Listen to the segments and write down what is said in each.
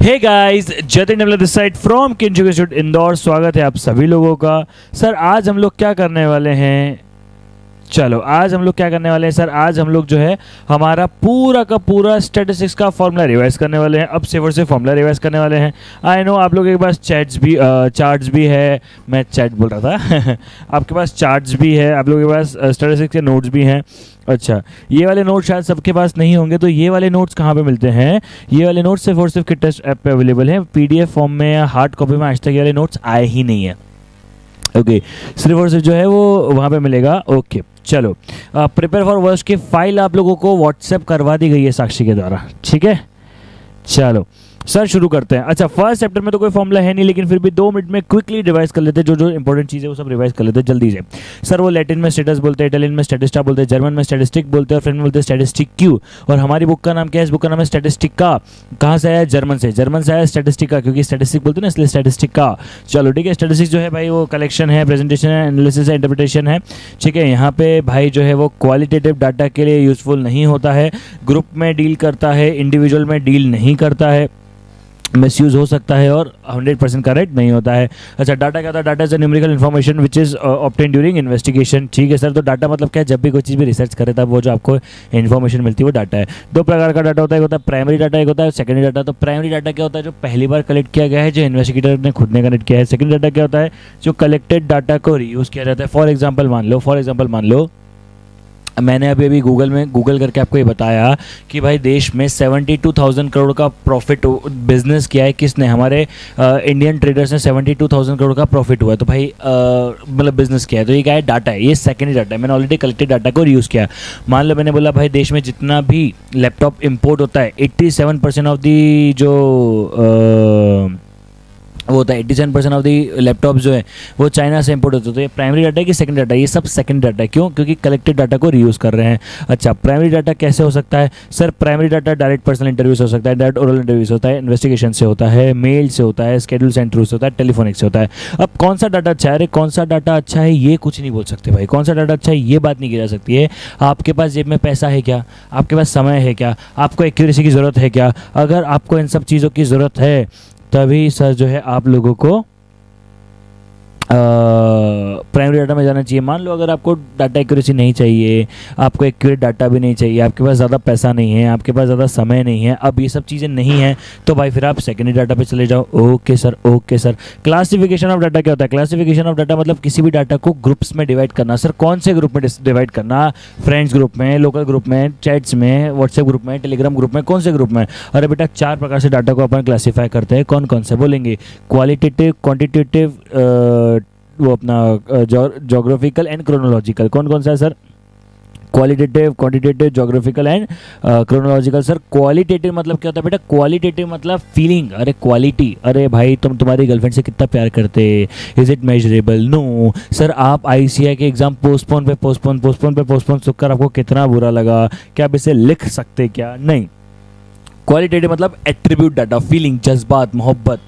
Hey guys, Jatin double this side from किंजू institute Indore. स्वागत है आप सभी लोगों का। सर आज हम लोग क्या करने वाले हैं? चलो आज हम लोग क्या करने वाले हैं सर, आज हम लोग जो है हमारा पूरा का पूरा स्टैटिस्टिक्स का फॉर्मूला रिवाइज करने वाले हैं। अब सिर्फ और सिर्फ फॉर्मूला रिवाइज करने वाले हैं। आई नो आप लोगों के पास चार्ट्स भी है, मैं चैट बोल रहा था आपके पास चार्ट्स भी है, आप लोगों के पास स्टैटिस्टिक्स के नोट्स भी हैं। अच्छा, ये वाले नोट्स शायद सबके पास नहीं होंगे, तो ये वाले नोट्स कहाँ पे मिलते हैं? ये वाले नोट्स सिर्फ और सिर्फ किट टेस्ट ऐप पे अवेलेबल हैं। पीडीएफ फॉर्म में या हार्ड कॉपी में आज तक ये वाले नोट्स आए ही नहीं है। ओके, सिर्फ और सिर्फ जो है वो वहाँ पे मिलेगा। ओके चलो, प्रिपेयर फॉर वर्स्ट की फाइल आप लोगों को व्हाट्सएप करवा दी गई है साक्षी के द्वारा, ठीक है। चलो सर शुरू करते हैं। अच्छा, फर्स्ट चैप्टर में तो कोई फॉर्मूला है नहीं, लेकिन फिर भी 2 मिनट में क्विकली रिवाइज कर लेते हैं। जो जो इंपॉर्टेंट चीज़ है वो सब रिवाइज कर लेते हैं जल्दी से। सर वो लैटिन में स्टेटस बोलते हैं, इटालियन में स्टैटिस्टा बोलते हैं, जर्मन में स्टैटिस्टिक बोलते हैं और फ्रेंच में बोलते हैं स्टैटिस्टिक क्यू। और हमारी बुक का नाम क्या है? इस बुक का नाम है स्टैटिस्टिका। कहाँ से आया? जर्मन से। जर्मन से आया स्टैटिस्टिका, क्योंकि स्टैटिस्टिक बोलते हैं ना, इसलिए स्टैटिस्टिका। चलो ठीक है, स्टैटिस्टिक्स जो है भाई वो कलेक्शन है, प्रेजेंटेशन है, एनालिसिस है, इंटरप्रिटेशन है, ठीक है। यहाँ पे भाई जो है वो क्वालिटेटिव डाटा के लिए यूजफुल नहीं होता है, ग्रुप में डील करता है, इंडिविजुअल में डील नहीं करता है, मिसयूज हो सकता है और 100% करेक्ट नहीं होता है। अच्छा, डाटा क्या होता है? Data is a numerical information which is obtain during investigation, ठीक है सर। तो डाटा मतलब क्या है? जब भी कोई चीज़ भी रिसर्च करे तब वो जो आपको इन्फॉर्मेशन मिलती है वो डाटा है। 2 प्रकार का डाटा होता है, एक होता है प्राइमरी डाटा, एक होता है सेकेंडरी डाटा। तो प्राइमरी डाटा क्या होता है? जो पहली बार कलेक्ट किया गया है, जो इन्वेस्टिगेटर ने खुद ने कलेक्ट किया है। सेकेंडरी डाटा क्या होता है? जो कलेक्टेड डाटा को रीयूज किया जाता है। फॉर एग्जाम्पल मान लो मैंने अभी गूगल करके आपको ये बताया कि भाई देश में 72,000 करोड़ का प्रॉफिट बिजनेस किया है। किसने? हमारे इंडियन ट्रेडर्स ने 72,000 करोड़ का प्रॉफिट हुआ है। तो भाई मतलब बिजनेस किया है, तो ये क्या है? डाटा है, ये सेकेंडरी डाटा है। मैंने ऑलरेडी कलेक्टेड डाटा को रीयूज़ किया। मान लो मैंने बोला भाई देश में जितना भी लैपटॉप इम्पोर्ट होता है 87% ऑफ दी जो वो होता है 87% ऑफ दी लैपटॉप जो है वो चाइना से इंपोर्ट होते हैं। तो ये प्राइमरी डाटा है कि सेकंडरी डाटा? ये सब सेकंडरी डाटा है। क्यों? क्योंकि कलेक्टेड डाटा को रीयूज़ कर रहे हैं। अच्छा, प्राइमरी डाटा कैसे हो सकता है sir? Primary data direct personal interview से हो सकता है, डायरेक्ट ओरल इंटरव्यू से होता है, इन्वेस्टिगेशन से होता है, मेल से होता है, स्केड्यूल एंड थ्रू से होता है, टेलीफोनिक से होता है। अब कौन सा डाटा अच्छा है? अरे कौन सा डाटा अच्छा है ये कुछ नहीं बोल सकते भाई। कौन सा डाटा अच्छा है ये बात नहीं की जा सकती है। आपके पास जेब में पैसा है क्या? आपके पास समय है क्या? आपको एक्यूरेसी की ज़रूरत है क्या? अगर आपको इन सब चीज़ों की ज़रूरत है तभी सर जो है आप लोगों को प्राइमरी डाटा में जाना चाहिए। मान लो अगर आपको डाटा एक्यूरेसी नहीं चाहिए, आपको एक्यूरेट डाटा भी नहीं चाहिए, आपके पास ज़्यादा पैसा नहीं है, आपके पास ज़्यादा समय नहीं है, अब ये सब चीज़ें नहीं हैं, तो भाई फिर आप सेकेंडरी डाटा पे चले जाओ। Okay sir, okay sir. Classification of data क्या होता है? क्लासिफिकेशन ऑफ डाटा मतलब किसी भी डाटा को ग्रुप्स में डिवाइड करना। सर कौन से ग्रुप में डिवाइड करना? फ्रेंड्स ग्रुप में, लोकल ग्रुप में, चैट्स में, व्हाट्सएप ग्रुप में, टेलीग्राम ग्रुप में, कौन से ग्रुप में? अरे बेटा 4 प्रकार से डाटा को अपन क्लासीफाई करते हैं। कौन कौन से बोलेंगे? क्वालिटेटिव, क्वांटिटेटिव, वो अपना जोग्राफिकल एंड क्रोनोलॉजिकल। कौन कौन सा है sir? Qualitative, quantitative, geographical and chronological. Sir qualitative मतलब क्या होता है बेटा? क्वालिटेटिव मतलब फीलिंग। अरे क्वालिटी, अरे भाई तुम तुम्हारी गर्लफ्रेंड से कितना प्यार करते? Is it measurable? No sir. आप आईसीआई के एग्जाम पोस्टपोन सुनकर आपको कितना बुरा लगा? क्या आप इसे लिख सकते क्या? नहीं। क्वालिटेटिव मतलब एट्रीब्यूट डाटा, फीलिंग, जज्बात, मोहब्बत,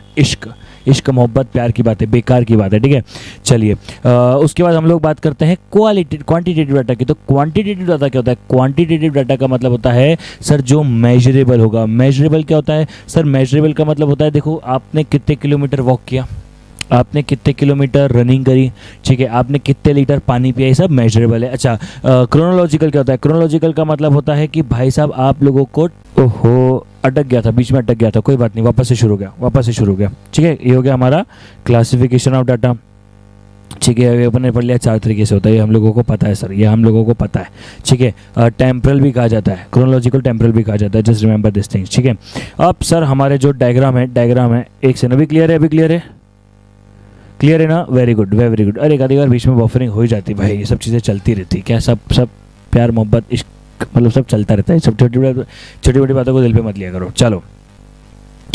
इश्क मोहब्बत, प्यार की बात है, बेकार की बात है, ठीक है। चलिए उसके बाद हम लोग बात करते हैं क्वांटिटेटिव डाटा की। तो क्वांटिटेटिव डाटा क्या होता है? क्वांटिटेटिव डाटा का मतलब होता है सर जो मेजरेबल होगा। मेजरेबल क्या होता है सर? मेजरेबल का मतलब होता है देखो आपने कितने किलोमीटर वॉक किया, आपने कितने किलोमीटर रनिंग करी, ठीक है, आपने कितने लीटर पानी पिया, ये सब मेजरेबल है। अच्छा, क्रोनोलॉजिकल क्या होता है? क्रोनोलॉजिकल का मतलब होता है कि भाई साहब आप लोगों को ओहो अटक गया था, बीच में अटक गया था, कोई बात नहीं, वापस से शुरू हो गया, ठीक है। ये हो गया हमारा क्लासिफिकेशन ऑफ डाटा, ठीक है। ये अपन ने पढ़ लिया 4 तरीके से होता है, ये हम लोगों को पता है सर, ये हम लोगों को पता है, ठीक है। टेम्परल भी कहा जाता है, क्रोनोलॉजिकल टेम्परल भी कहा जाता है, जस्ट रिमेंबर दिस थिंग्स, ठीक है। अब सर हमारे जो डायग्राम है एक से अभी क्लियर है ना? Very good. अरे एक आधी बार बीच में बफरिंग हो ही जाती भाई, ये सब चीज़ें चलती रहती क्या? सब प्यार मोहब्बत इश्क मतलब सब चलता रहता है। सब छोटी बड़ी बातों को दिल पे मत लिया करो। चलो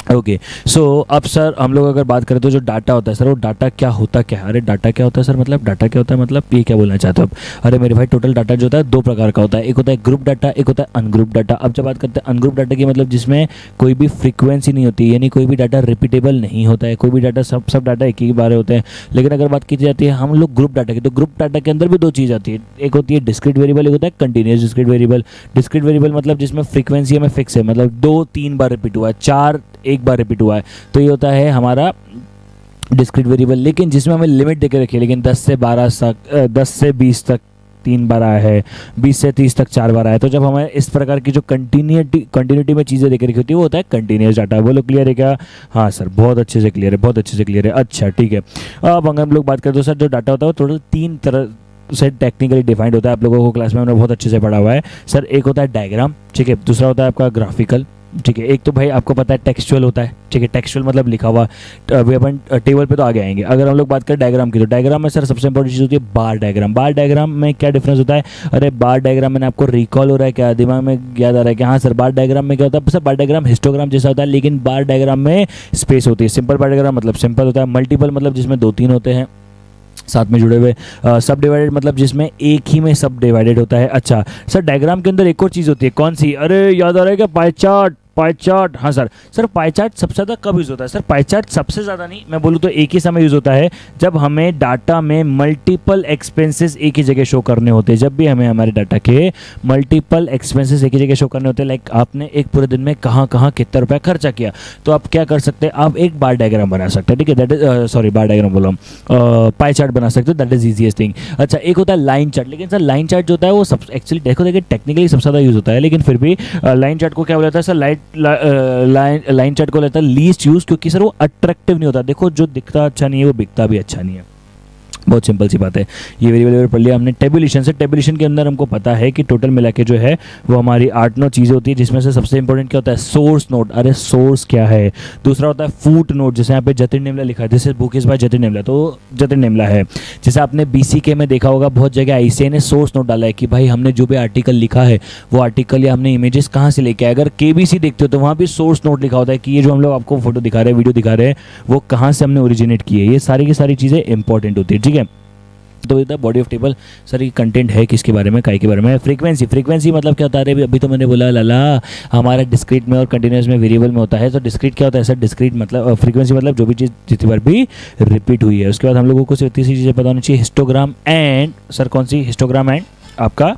ओके, सो अब सर हम लोग अगर बात करें तो जो डाटा होता है सर, वो डाटा क्या होता क्या है? अरे डाटा क्या होता है सर? मतलब डाटा क्या होता है मतलब ये क्या बोलना चाहते हो आप? अरे मेरे भाई टोटल डाटा जो होता है 2 प्रकार का होता है, एक होता है ग्रुप डाटा, एक होता है अनग्रुप डाटा। अब जब बात करते हैं अनग्रुप डाटा की, मतलब जिसमें कोई भी फ्रीक्वेंसी नहीं होती, यानी कोई भी डाटा रिपीटेबल नहीं होता है, कोई भी डाटा सब डाटा एक ही बार होते हैं। लेकिन अगर बात की जाती है हम लोग ग्रुप डाटा की, तो ग्रुप डाटा के अंदर भी 2 चीज़ आती है, एक होती है डिस्क्रीट वेरिएबल, एक होता है continuous discrete variable. Discrete variable मतलब जिसमें फ्रीक्वेंसी हमें फिक्स है, मतलब 2-3 बार रिपीट हुआ है, 4 एक बार रिपीट हुआ है, तो ये होता है हमारा डिस्क्रीट वेरिएबल। लेकिन जिसमें हमें लिमिट देकर रखी है, लेकिन 10 से 12 तक 10 से 20 तक 3 बार आया है, 20 से 30 तक 4 बार आया है। तो जब हमें इस प्रकार की जो कंटिन्यूटी में चीज़ें देकर रखी होती है वो होता है कंटिन्यूस डाटा। बोलो क्लियर है क्या? हाँ सर, बहुत अच्छे से क्लियर है, बहुत अच्छे से क्लियर है। अच्छा ठीक है, अब अगर हम लोग बात करें तो सर जो डाटा होता है वो टोटल 3 तरह से टेक्निकली डिफाइंड होता है। आप लोगों को क्लास में हमने बहुत अच्छे से पढ़ा हुआ है सर। एक होता है डायग्राम, ठीक है, दूसरा होता है आपका ग्राफिकल, ठीक है, एक तो भाई आपको पता है टेक्सचुअल होता है, ठीक है, टेक्सचुअल मतलब लिखा हुआ। अभी अपन टेबल पे तो आगे आएंगे। अगर हम लोग बात करें डायग्राम की, तो डायग्राम में सर सबसे इंपॉर्टेंट चीज़ होती है बार डायग्राम। बार डायग्राम में क्या डिफरेंस होता है? अरे बार डायग्राम में आपको रिकॉल हो रहा है क्या, दिमाग में याद आ रहा है कि हाँ सर बार डायग्राम में क्या होता है? सर बार डायग्राम हिस्टोग्राम जैसा होता है, लेकिन बार डायग्राम में स्पेस होती है। सिंपल बार डायग्राम मतलब सिंपल होता है, मल्टीपल मतलब जिसमें 2-3 होते हैं साथ में जुड़े हुए, सब डिवाइडेड मतलब जिसमें एक ही में सब डिवाइडेड होता है। अच्छा सर, डायग्राम के अंदर एक और चीज़ होती है, कौन सी? अरे याद आ रहा है क्या? Pie chart. पाई चार्ट, हाँ सर। सर पाई चार्ट सबसे ज़्यादा कब यूज़ होता है? सर पाई चार्ट सबसे ज़्यादा नहीं, मैं बोलूँ तो एक ही समय यूज़ होता है जब हमें डाटा में मल्टीपल एक्सपेंसेस एक ही जगह शो करने होते हैं। जब भी हमें हमारे डाटा के मल्टीपल एक्सपेंसेस एक ही जगह शो करने होते हैं, लाइक आपने एक पूरे दिन में कहाँ कहाँ कितना रुपया खर्चा किया, तो आप क्या कर सकते हैं? आप एक बार डायग्राम बना सकते हैं, ठीक है, that is sorry bar diagram बोला, पाई चार्ट बना सकते हो, दैट इज ईजीएस्ट थिंग। अच्छा एक होता है लाइन चार्ट, लेकिन सर लाइन चार्ट जो होता है वो सब एक्चुअली देखिए टेक्निकली सबसे ज़्यादा यूज़ होता है, लेकिन फिर भी लाइन चार्ट को क्या बोला जाता है सर? लाइन चार्ट को लेता है लीस्ट यूज, क्योंकि सर वो अट्रैक्टिव नहीं होता। देखो जो दिखता अच्छा नहीं है वो बिकता भी अच्छा नहीं है, बहुत सिंपल सी बात है। ये वेरिएबल पढ़ लिया हमने। टेबुलेशन से, टेबुलेशन के अंदर हमको पता है कि टोटल मिला के जो है वो हमारी 8-9 चीज़ें होती है, जिसमें से सबसे इंपॉर्टेंट क्या होता है? Source note. अरे सोर्स क्या है? दूसरा होता है फूट नोट, जैसे यहाँ पे जतिन नेमला लिखा है, जैसे बुक इज बाय जतिन नेमला, तो जतिन नेमला है। जैसे आपने BCK में देखा होगा बहुत जगह ICAI ने सोर्स नोट डाला है कि भाई हमने जो भी आर्टिकल लिखा है वो आर्टिकल या हमने इमेजेस कहाँ से लेके आए। अगर KBC देखते हो तो वहाँ भी सोर्स नोट लिखा होता है कि ये जो हम लोग आपको फोटो दिखा रहे हैं, वीडियो दिखा रहे हैं, वो कहाँ से हमने ओरिजिनेट की है। ये सारी की सारी चीज़ें इंपॉर्टेंट होती है, ठीक है। तो इधर बॉडी ऑफ टेबल सर ये कंटेंट है किसके बारे में, काय के बारे में? फ्रीक्वेंसी। फ्रीक्वेंसी मतलब क्या होता है? अभी तो मैंने बोला लाला हमारा डिस्क्रीट में और कंटिन्यूस में वेरिएबल में होता है। तो डिस्क्रीट क्या होता है सर? डिस्क्रीट मतलब फ्रीक्वेंसी मतलब जो भी चीज़ जितनी बार भी रिपीट हुई है। उसके बाद हम लोगों को सिर्फ तीसरी चीज़ें पता होनी चाहिए, हिस्टोग्राम एंड, सर कौन सी? हिस्टोग्राम एंड आपका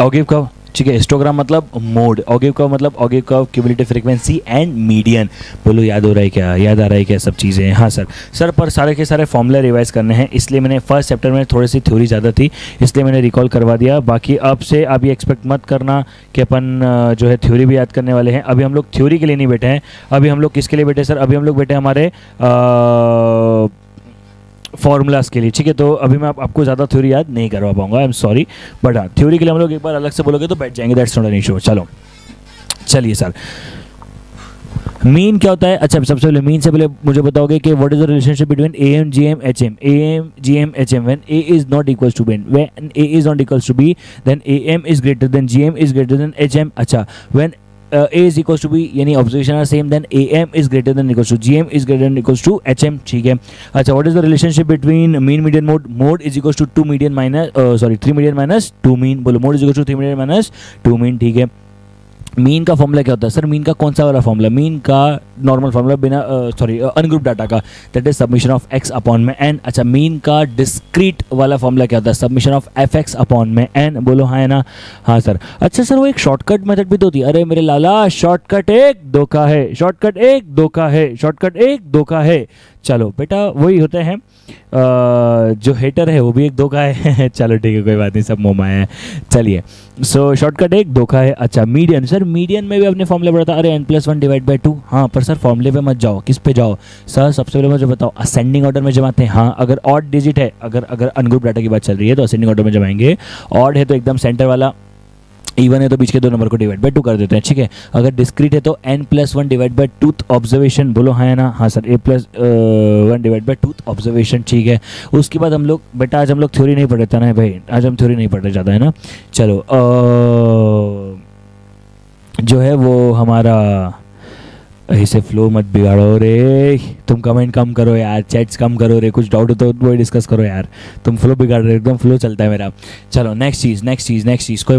ऑगिव कर्व, ठीक है। हिस्टोग्राम मतलब मोड, ऑगिव कर्व मतलब ogive curve, cumulative frequency and median. बोलो याद हो रहा है क्या? याद आ रहा है क्या सब चीज़ें? हाँ सर पर सारे के सारे फॉर्मूला रिवाइज करने हैं, इसलिए मैंने फर्स्ट चैप्टर में थोड़ी सी थ्योरी ज़्यादा थी, इसलिए मैंने रिकॉल करवा दिया। बाकी अब से आप ये एक्सपेक्ट मत करना कि अपन जो है थ्योरी भी याद करने वाले हैं। अभी हम लोग थ्योरी के लिए नहीं बैठे हैं, अभी हम लोग किसके लिए बैठे सर? अभी हम लोग बैठे हमारे फॉर्मूलाज के लिए, ठीक है। तो अभी मैं आपको ज़्यादा थ्योरी याद नहीं करवा पाऊंगा, आई एम सॉरी, बट हाँ थ्योरी के लिए हम लोग एक बार अलग से बोलोगे तो बैठ जाएंगे, दैट्स नॉट एन इशू। चलो चलिए सर, मीन क्या होता है? अच्छा सबसे पहले मीन से पहले मुझे बताओगे कि what is the relationship between AM, GM, HM? AM, GM, HM when A is not equals to B, when A is not equals to B, then AM is greater than GM is greater than HM. अच्छा when A is equals to B यानी observation are same, then AM is greater than equals to GM is greater than equals to HM, ठीक है। अच्छा what is the relationship between mean, median, mode? Mode is equals to 2 median minus 3 median minus 2 mean. बोलो mode is equals to 3 median minus 2 mean, ठीक है। Mean का formula क्या होता है सर? मीन का कौन सा वाला फॉर्मूला? मीन का नॉर्मल फॉर्मूला बिना अनग्रुप डाटा का, that is submission of x upon में n। अच्छा मीन का डिस्क्रीट वाला फॉर्मूला क्या होता है? सबमिशन ऑफ fx अपॉन में n। बोलो हाँ है ना? हाँ सर। अच्छा सर वो एक शॉर्टकट मेथड भी तो होती है। अरे मेरे लाला शॉर्टकट एक धोखा है, शॉर्टकट एक धोखा है, शॉर्टकट एक धोखा है। चलो बेटा वही होते हैं, जो हेटर है वो भी एक धोखा है। चलो ठीक है कोई बात नहीं, सब मोमा है। चलिए सो शॉर्टकट एक धोखा है। अच्छा मीडियन, सर मीडियन में भी अपने फॉर्मूले पढ़ा था। अरे n+1 डिवाइड बाई 2। हाँ पर सर फॉर्मूले पे मत जाओ, किस पे जाओ सर? सबसे पहले मुझे बताओ असेंडिंग ऑर्डर में जमाते हैं। हाँ अगर ऑड डिजिट है, अगर अनग्रुप डाटा की बात चल रही है तो असेंडिंग ऑर्डर में जमाएंगे। ऑड है तो एकदम सेंटर वाला, इवन है तो बीच के 2 नंबर को डिवाइड बाई 2 कर देते हैं, ठीक है। अगर डिस्क्रीट है तो n+1 डिवाइड बाई 2 ऑब्जर्वेशन। बोलो हाँ है ना? हाँ sir A+1 divide by 2 observation, ठीक है। उसके बाद हम लोग बेटा आज हम लोग थ्योरी नहीं पढ़ रहे थे ना भाई, आज हम थ्योरी नहीं पढ़ रहे ज़्यादा, है ना। चलो जो है वो हमारा ऐसे फ्लो मत बिगाड़ो रे, तुम कमेंट कम करो यार, चैट्स कम करो रे, कुछ डाउट हो तो वही डिस्कस करो यार, तुम फ्लो बिगाड़ रहे हो, एकदम फ्लो चलता है मेरा। चलो नेक्स्ट चीज़, कोई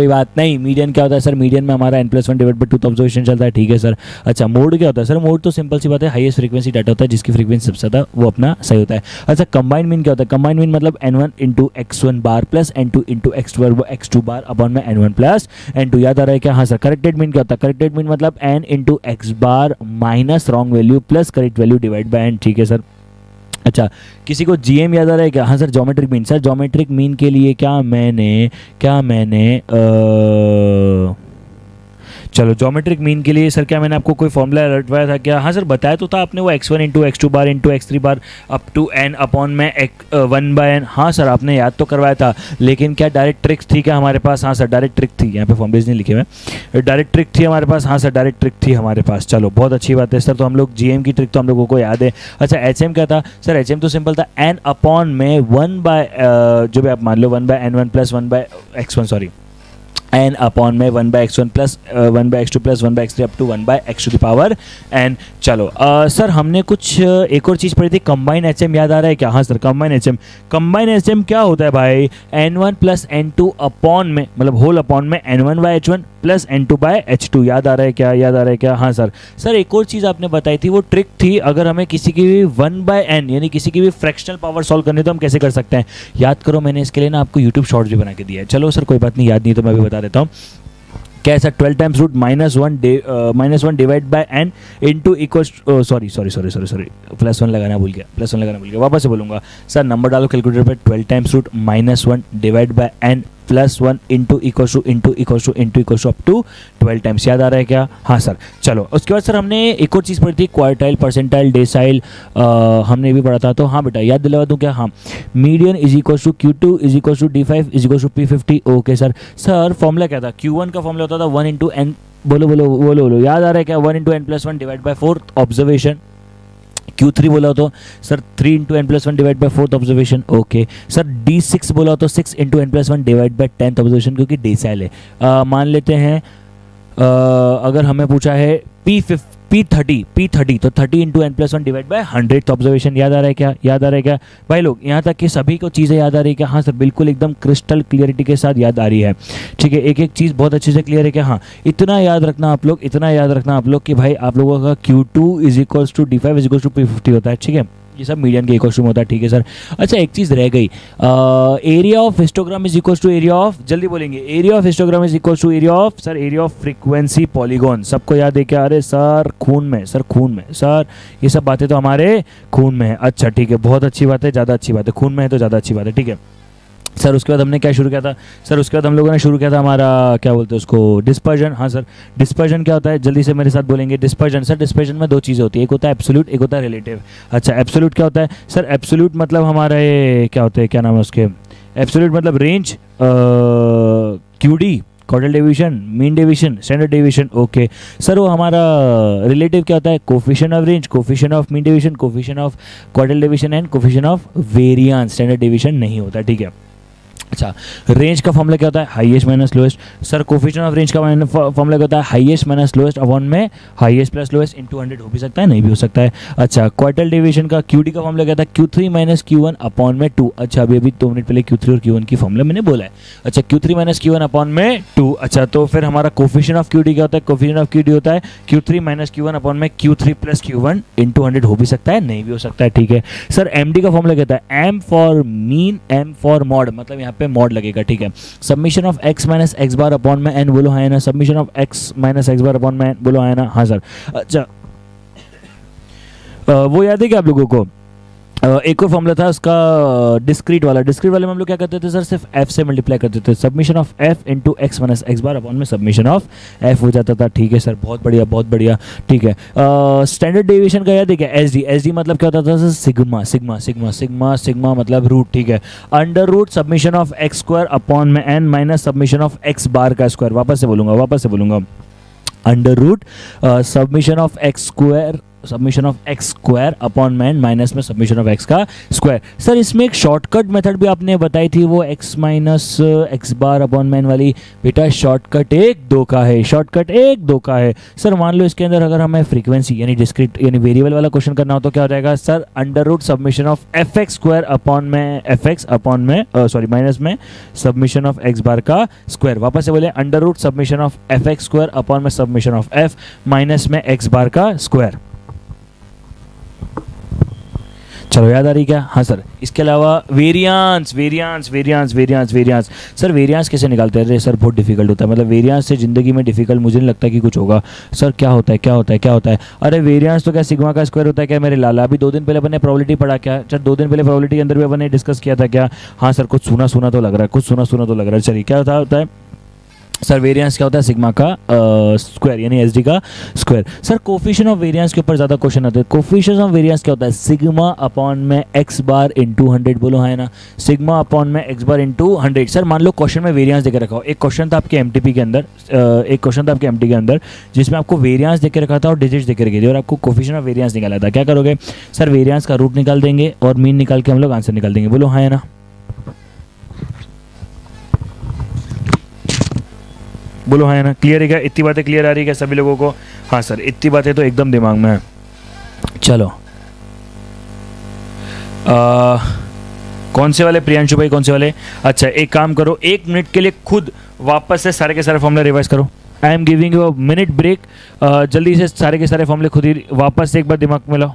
बात नहीं। मीडियन क्या होता है सर? मीडियन में हमारा n+1 डिवाइड बाई 2 ऑब्जर्वेशन चलता है, ठीक है सर। अच्छा मोड क्या होता है सर? मोड तो सिंपल सी बात है, हाईएस्ट फ्रीक्वेंसी डाटा होता है, जिसकी फ्रीक्वेंसी सबसे ज़्यादा वो अपना सही होता है। अच्छा कंबाइंड मीन क्या होता है? कंबाइंड मीन मतलब n1 into x1 bar plus n2 into x2 bar upon में n1 प्लस n2, याद आ रहा है क्या? हाँ सर। करेक्टेड मीन क्या होता है? करेक्टेड मीन मतलब n into x bar minus wrong value plus correct value divide by n, ठीक है सर। अच्छा किसी को जीएम याद आ रहा है क्या? हाँ sir. Geometric mean sir, geometric mean के लिए क्या मैंने चलो ज्योमेट्रिक मीन के लिए सर क्या मैंने आपको कोई फॉर्मूला रटवाया था क्या? हाँ सर बताया तो था आपने, वो x1 into x2 bar into x3 bar up to n upon में 1/n। हाँ सर आपने याद तो करवाया था, लेकिन क्या डायरेक्ट ट्रिक थी क्या हमारे पास? हाँ सर डायरेक्ट ट्रिक थी, यहाँ पे फॉर्मूलेज नहीं लिखे हुए, डायरेक्ट ट्रिक थी हमारे पास। हाँ सर डायरेक्ट ट्रिक थी हमारे पास। चलो बहुत अच्छी बात है सर, तो हम लोग जीएम की ट्रिक तो हम लोगों को याद है। अच्छा एचएम क्या था सर? एचएम तो सिंपल था, n अपॉन में 1 बाय जो भी आप मान लो 1/n1 plus 1/x1 sorry n upon में 1/x1 plus 1/x2 plus 1/x3 up to 1/x to the power n। चलो सर हमने कुछ एक और चीज़ पढ़ी थी, कंबाइन एचएम याद आ रहा है क्या? हाँ सर कंबाइन एचएम क्या होता है भाई? n1 प्लस n2 अपॉन में मतलब होल अपॉन में n1/h1 प्लस n2/h2, याद आ रहा है क्या? हाँ सर। सर एक और चीज़ आपने बताई थी, वो ट्रिक थी, अगर हमें किसी की भी 1/n यानी किसी की भी फ्रैक्शनल पावर सॉल्व करनी तो हम कैसे कर सकते हैं? याद करो, मैंने इसके लिए ना आपको यूट्यूब शॉर्ट्स भी बना के दिया है। चलो सर कोई बात नहीं, याद नहीं तो मैं भी बता देता हूँ। क्या है sir? 12 times root -1 divide by n into equals sorry +1 लगाना भूल गया, वापस से बोलूँगा सर। नंबर डालो कैलकुलेटर पे, 12 times root -1 divide by n +1 into equals to up to 12 times, याद आ रहा है क्या? हाँ सर। चलो उसके बाद सर हमने एक और चीज़ पढ़ी थी, क्वार्टाइल, परसेंटाइल, डेसाइल, हमने भी पढ़ा था, तो हाँ बेटा याद दिलवा दूँ क्या? हाँ median is equal to Q2 is equal to D5 is equal to P50। Okay sir. Sir formula क्या था? Q1 का फॉर्मूला होता था 1 इंटू n, बोलो याद आ रहा है क्या? 1 into n+1 divide by 4th observation. Q3 बोला हो तो sir 3 into n+1 divide by 4th observation. Okay sir. D6 बोला हो तो 6 into n+1 divide by 10th observation, क्योंकि डेसाइल है। मान लेते हैं अगर हमें पूछा है P30 तो 30 into n+1 divide by 100th observation, याद आ रहा है क्या भाई लोग? यहाँ तक कि सभी को चीज़ें याद आ रही है क्या? हाँ सर बिल्कुल एकदम क्रिस्टल क्लियरिटी के साथ याद आ रही है, ठीक है। एक चीज़ बहुत अच्छे से क्लियर है क्या? हाँ इतना याद रखना आप लोग कि भाई आप लोगों का Q2 is equals to D5 is equals to P50 होता है, ठीक है। ये सब मीडियन के इक्वल होता है, ठीक है सर। अच्छा एक चीज़ रह गई, area of histogram is equal to area of, जल्दी बोलेंगे, area of histogram is equal to area of sir area of frequency polygon. सबको याद है क्या? अरे सर खून में सर ये सब बातें तो हमारे खून में है। अच्छा ठीक है, बहुत अच्छी बात है, ज़्यादा अच्छी बात है, खून में है तो ज़्यादा अच्छी बात है, ठीक है सर। उसके बाद हमने क्या शुरू किया था सर? उसके बाद हम लोगों ने शुरू किया था हमारा क्या बोलते हैं उसको, डिस्पर्जन। हाँ सर डिस्पर्जन क्या होता है? जल्दी से मेरे साथ बोलेंगे। डिस्पर्जन सर, डिस्पर्जन में दो चीज़ें होती है, एक होता है एब्सोल्यूट, एक होता है रिलेटिव। अच्छा एब्सोल्यूट क्या होता है सर? एब्सोल्यूट मतलब हमारा ये क्या होते हैं, क्या नाम है उसके? एब्सोल्यूट मतलब range, QD, quartile deviation, mean deviation, standard deviation. Okay sir. वो हमारा रिलेटिव क्या होता है? Coefficient of range, coefficient of mean deviation, coefficient of quartile deviation and coefficient of variance. Standard deviation नहीं होता, ठीक है। अच्छा रेंज का फॉर्मूला क्या होता है? Highest minus lowest. Sir coefficient of range का फॉर्मूला क्या होता है? हाईएस्ट माइनस लोएस्ट अपॉन में हाईएस्ट प्लस लोएस्ट इंटू 100 हो भी सकता है, नहीं भी हो सकता है। अच्छा क्वार्टाइल डेविएशन का QD का फॉर्मूला क्या था? Q3 माइनस Q1 अपॉन में 2। अच्छा अभी 2 मिनट पहले Q3 और Q1 की फॉर्मूला मैंने बोला है। अच्छा Q3 माइनस Q1 अपॉन में 2। अच्छा तो फिर हमारा कोफिशिएंट ऑफ QD क्या होता है? कोफिशिएंट ऑफ QD होता है Q3 माइनस Q1 अपॉन में Q3 प्लस Q1 इंटू 100 हो भी सकता है, नहीं भी हो सकता है, ठीक है सर। MD का फॉर्मूला क्या होता है? M for mean, M for mod, मतलब यहाँ पे मॉड लगेगा, ठीक है। Submission of x minus x bar upon में n, बोलो हाँ ना। Submission of x minus x bar upon में n, बोलो हाँ ना। हाँ सर। अच्छा वो याद है क्या आप लोगों को? एक और फॉर्मूला था उसका डिस्क्रीट वाले में हम लोग क्या करते थे सर? सिर्फ f से मल्टीप्लाई करते थे। Submission of f into x minus x bar upon में सबमिशन ऑफ f हो जाता था, ठीक है सर। बहुत बढ़िया, ठीक है। स्टैंडर्ड डेविएशन का याद है क्या? SD मतलब क्या होता था सर? सिग्मा मतलब रूट, ठीक है। Under root submission of x square upon में n minus summation of x bar का स्क्वायर। वापस से बोलूंगा under root submission of x square summation of x square upon में माइनस में सबमिशन ऑफ एक्स का स्क्वायर। सर इसमें एक शॉर्टकट मेथड भी आपने बताई थी, वो x minus x bar upon में वाली। बेटा शॉर्टकट 1 2 का है, शॉर्टकट 1 2 का है। सर मान लो इसके अंदर अगर हमें फ्रीक्वेंसी यानी डिस्क्रीट यानी वेरिएबल वाला क्वेश्चन करना हो तो क्या हो जाएगा sir, under root submission of f x square upon में एफ एक्स अपॉन में सॉरी माइनस में सबमिशन ऑफ एक्स बार का स्क्वायर। वापस से बोले under root submission of f x square upon में सबमिशन ऑफ एफ माइनस में x bar का स्क्वायर। चलो याद आ रही क्या? हाँ सर। इसके अलावा variance variance variance variance variance. Sir variance कैसे निकालते हैं? सर बहुत डिफिकल्ट होता है, मतलब वेरिएंस से ज़िंदगी में डिफिकल्ट मुझे नहीं लगता कि कुछ होगा। सर क्या होता है क्या होता है क्या होता है? अरे वेरिएंस तो क्या सिग्मा का स्क्वायर होता है क्या मेरे लाला? अभी 2 दिन पहले अपन ने प्रोबेबिलिटी पढ़ा क्या? सर 2 दिन पहले प्रोबेबिलिटी के अंदर भी अपन ने डिस्कस किया था क्या? हाँ सर कुछ सुना सुना तो लग रहा है, कुछ सुना सुना तो लग रहा है। चलिए क्या होता है सर? वेरिएंस क्या होता है? सिग्मा का स्क्वायर यानी एसडी का square. Sir coefficient of variance के ऊपर ज़्यादा क्वेश्चन आते हैं। कोफिशिएंट ऑफ वेरिएंस क्या होता है? सिग्मा अपॉन में एक्स बार इंटू 100। बोलो हाँ है ना, सिग्मा अपॉन में एक्स बार इंटू 100। सर मान लो क्वेश्चन में वेरिएंस देकर रखा हो, एक क्वेश्चन था आपके एमटीपी के अंदर, एक क्वेश्चन था आपके एमटी के अंदर जिसमें आपको वेरिएंस देकर रखा था और डिजिट्स देकर रखी थी और आपको कोफिशिएंट ऑफ वेरिएंस निकाला था। क्या करोगे सर? वेरिएंस का रूट निकाल देंगे और मीन निकाल के हम लोग आंसर निकाल देंगे। बोलो हाँ है ना। बोलो हाँ है ना। क्लियर है क्या? इतनी बातें क्लियर आ रही है क्या सभी लोगों को? हाँ सर इतनी बातें तो एकदम दिमाग में है। चलो कौन से वाले प्रियांशु भाई, कौन से वाले? अच्छा एक काम करो, 1 मिनट के लिए खुद वापस से सारे के सारे फॉर्मूले रिवाइज करो। I am giving you a minute break. जल्दी से सारे के सारे फॉर्मूले खुद ही वापस से एक बार दिमाग में लाओ।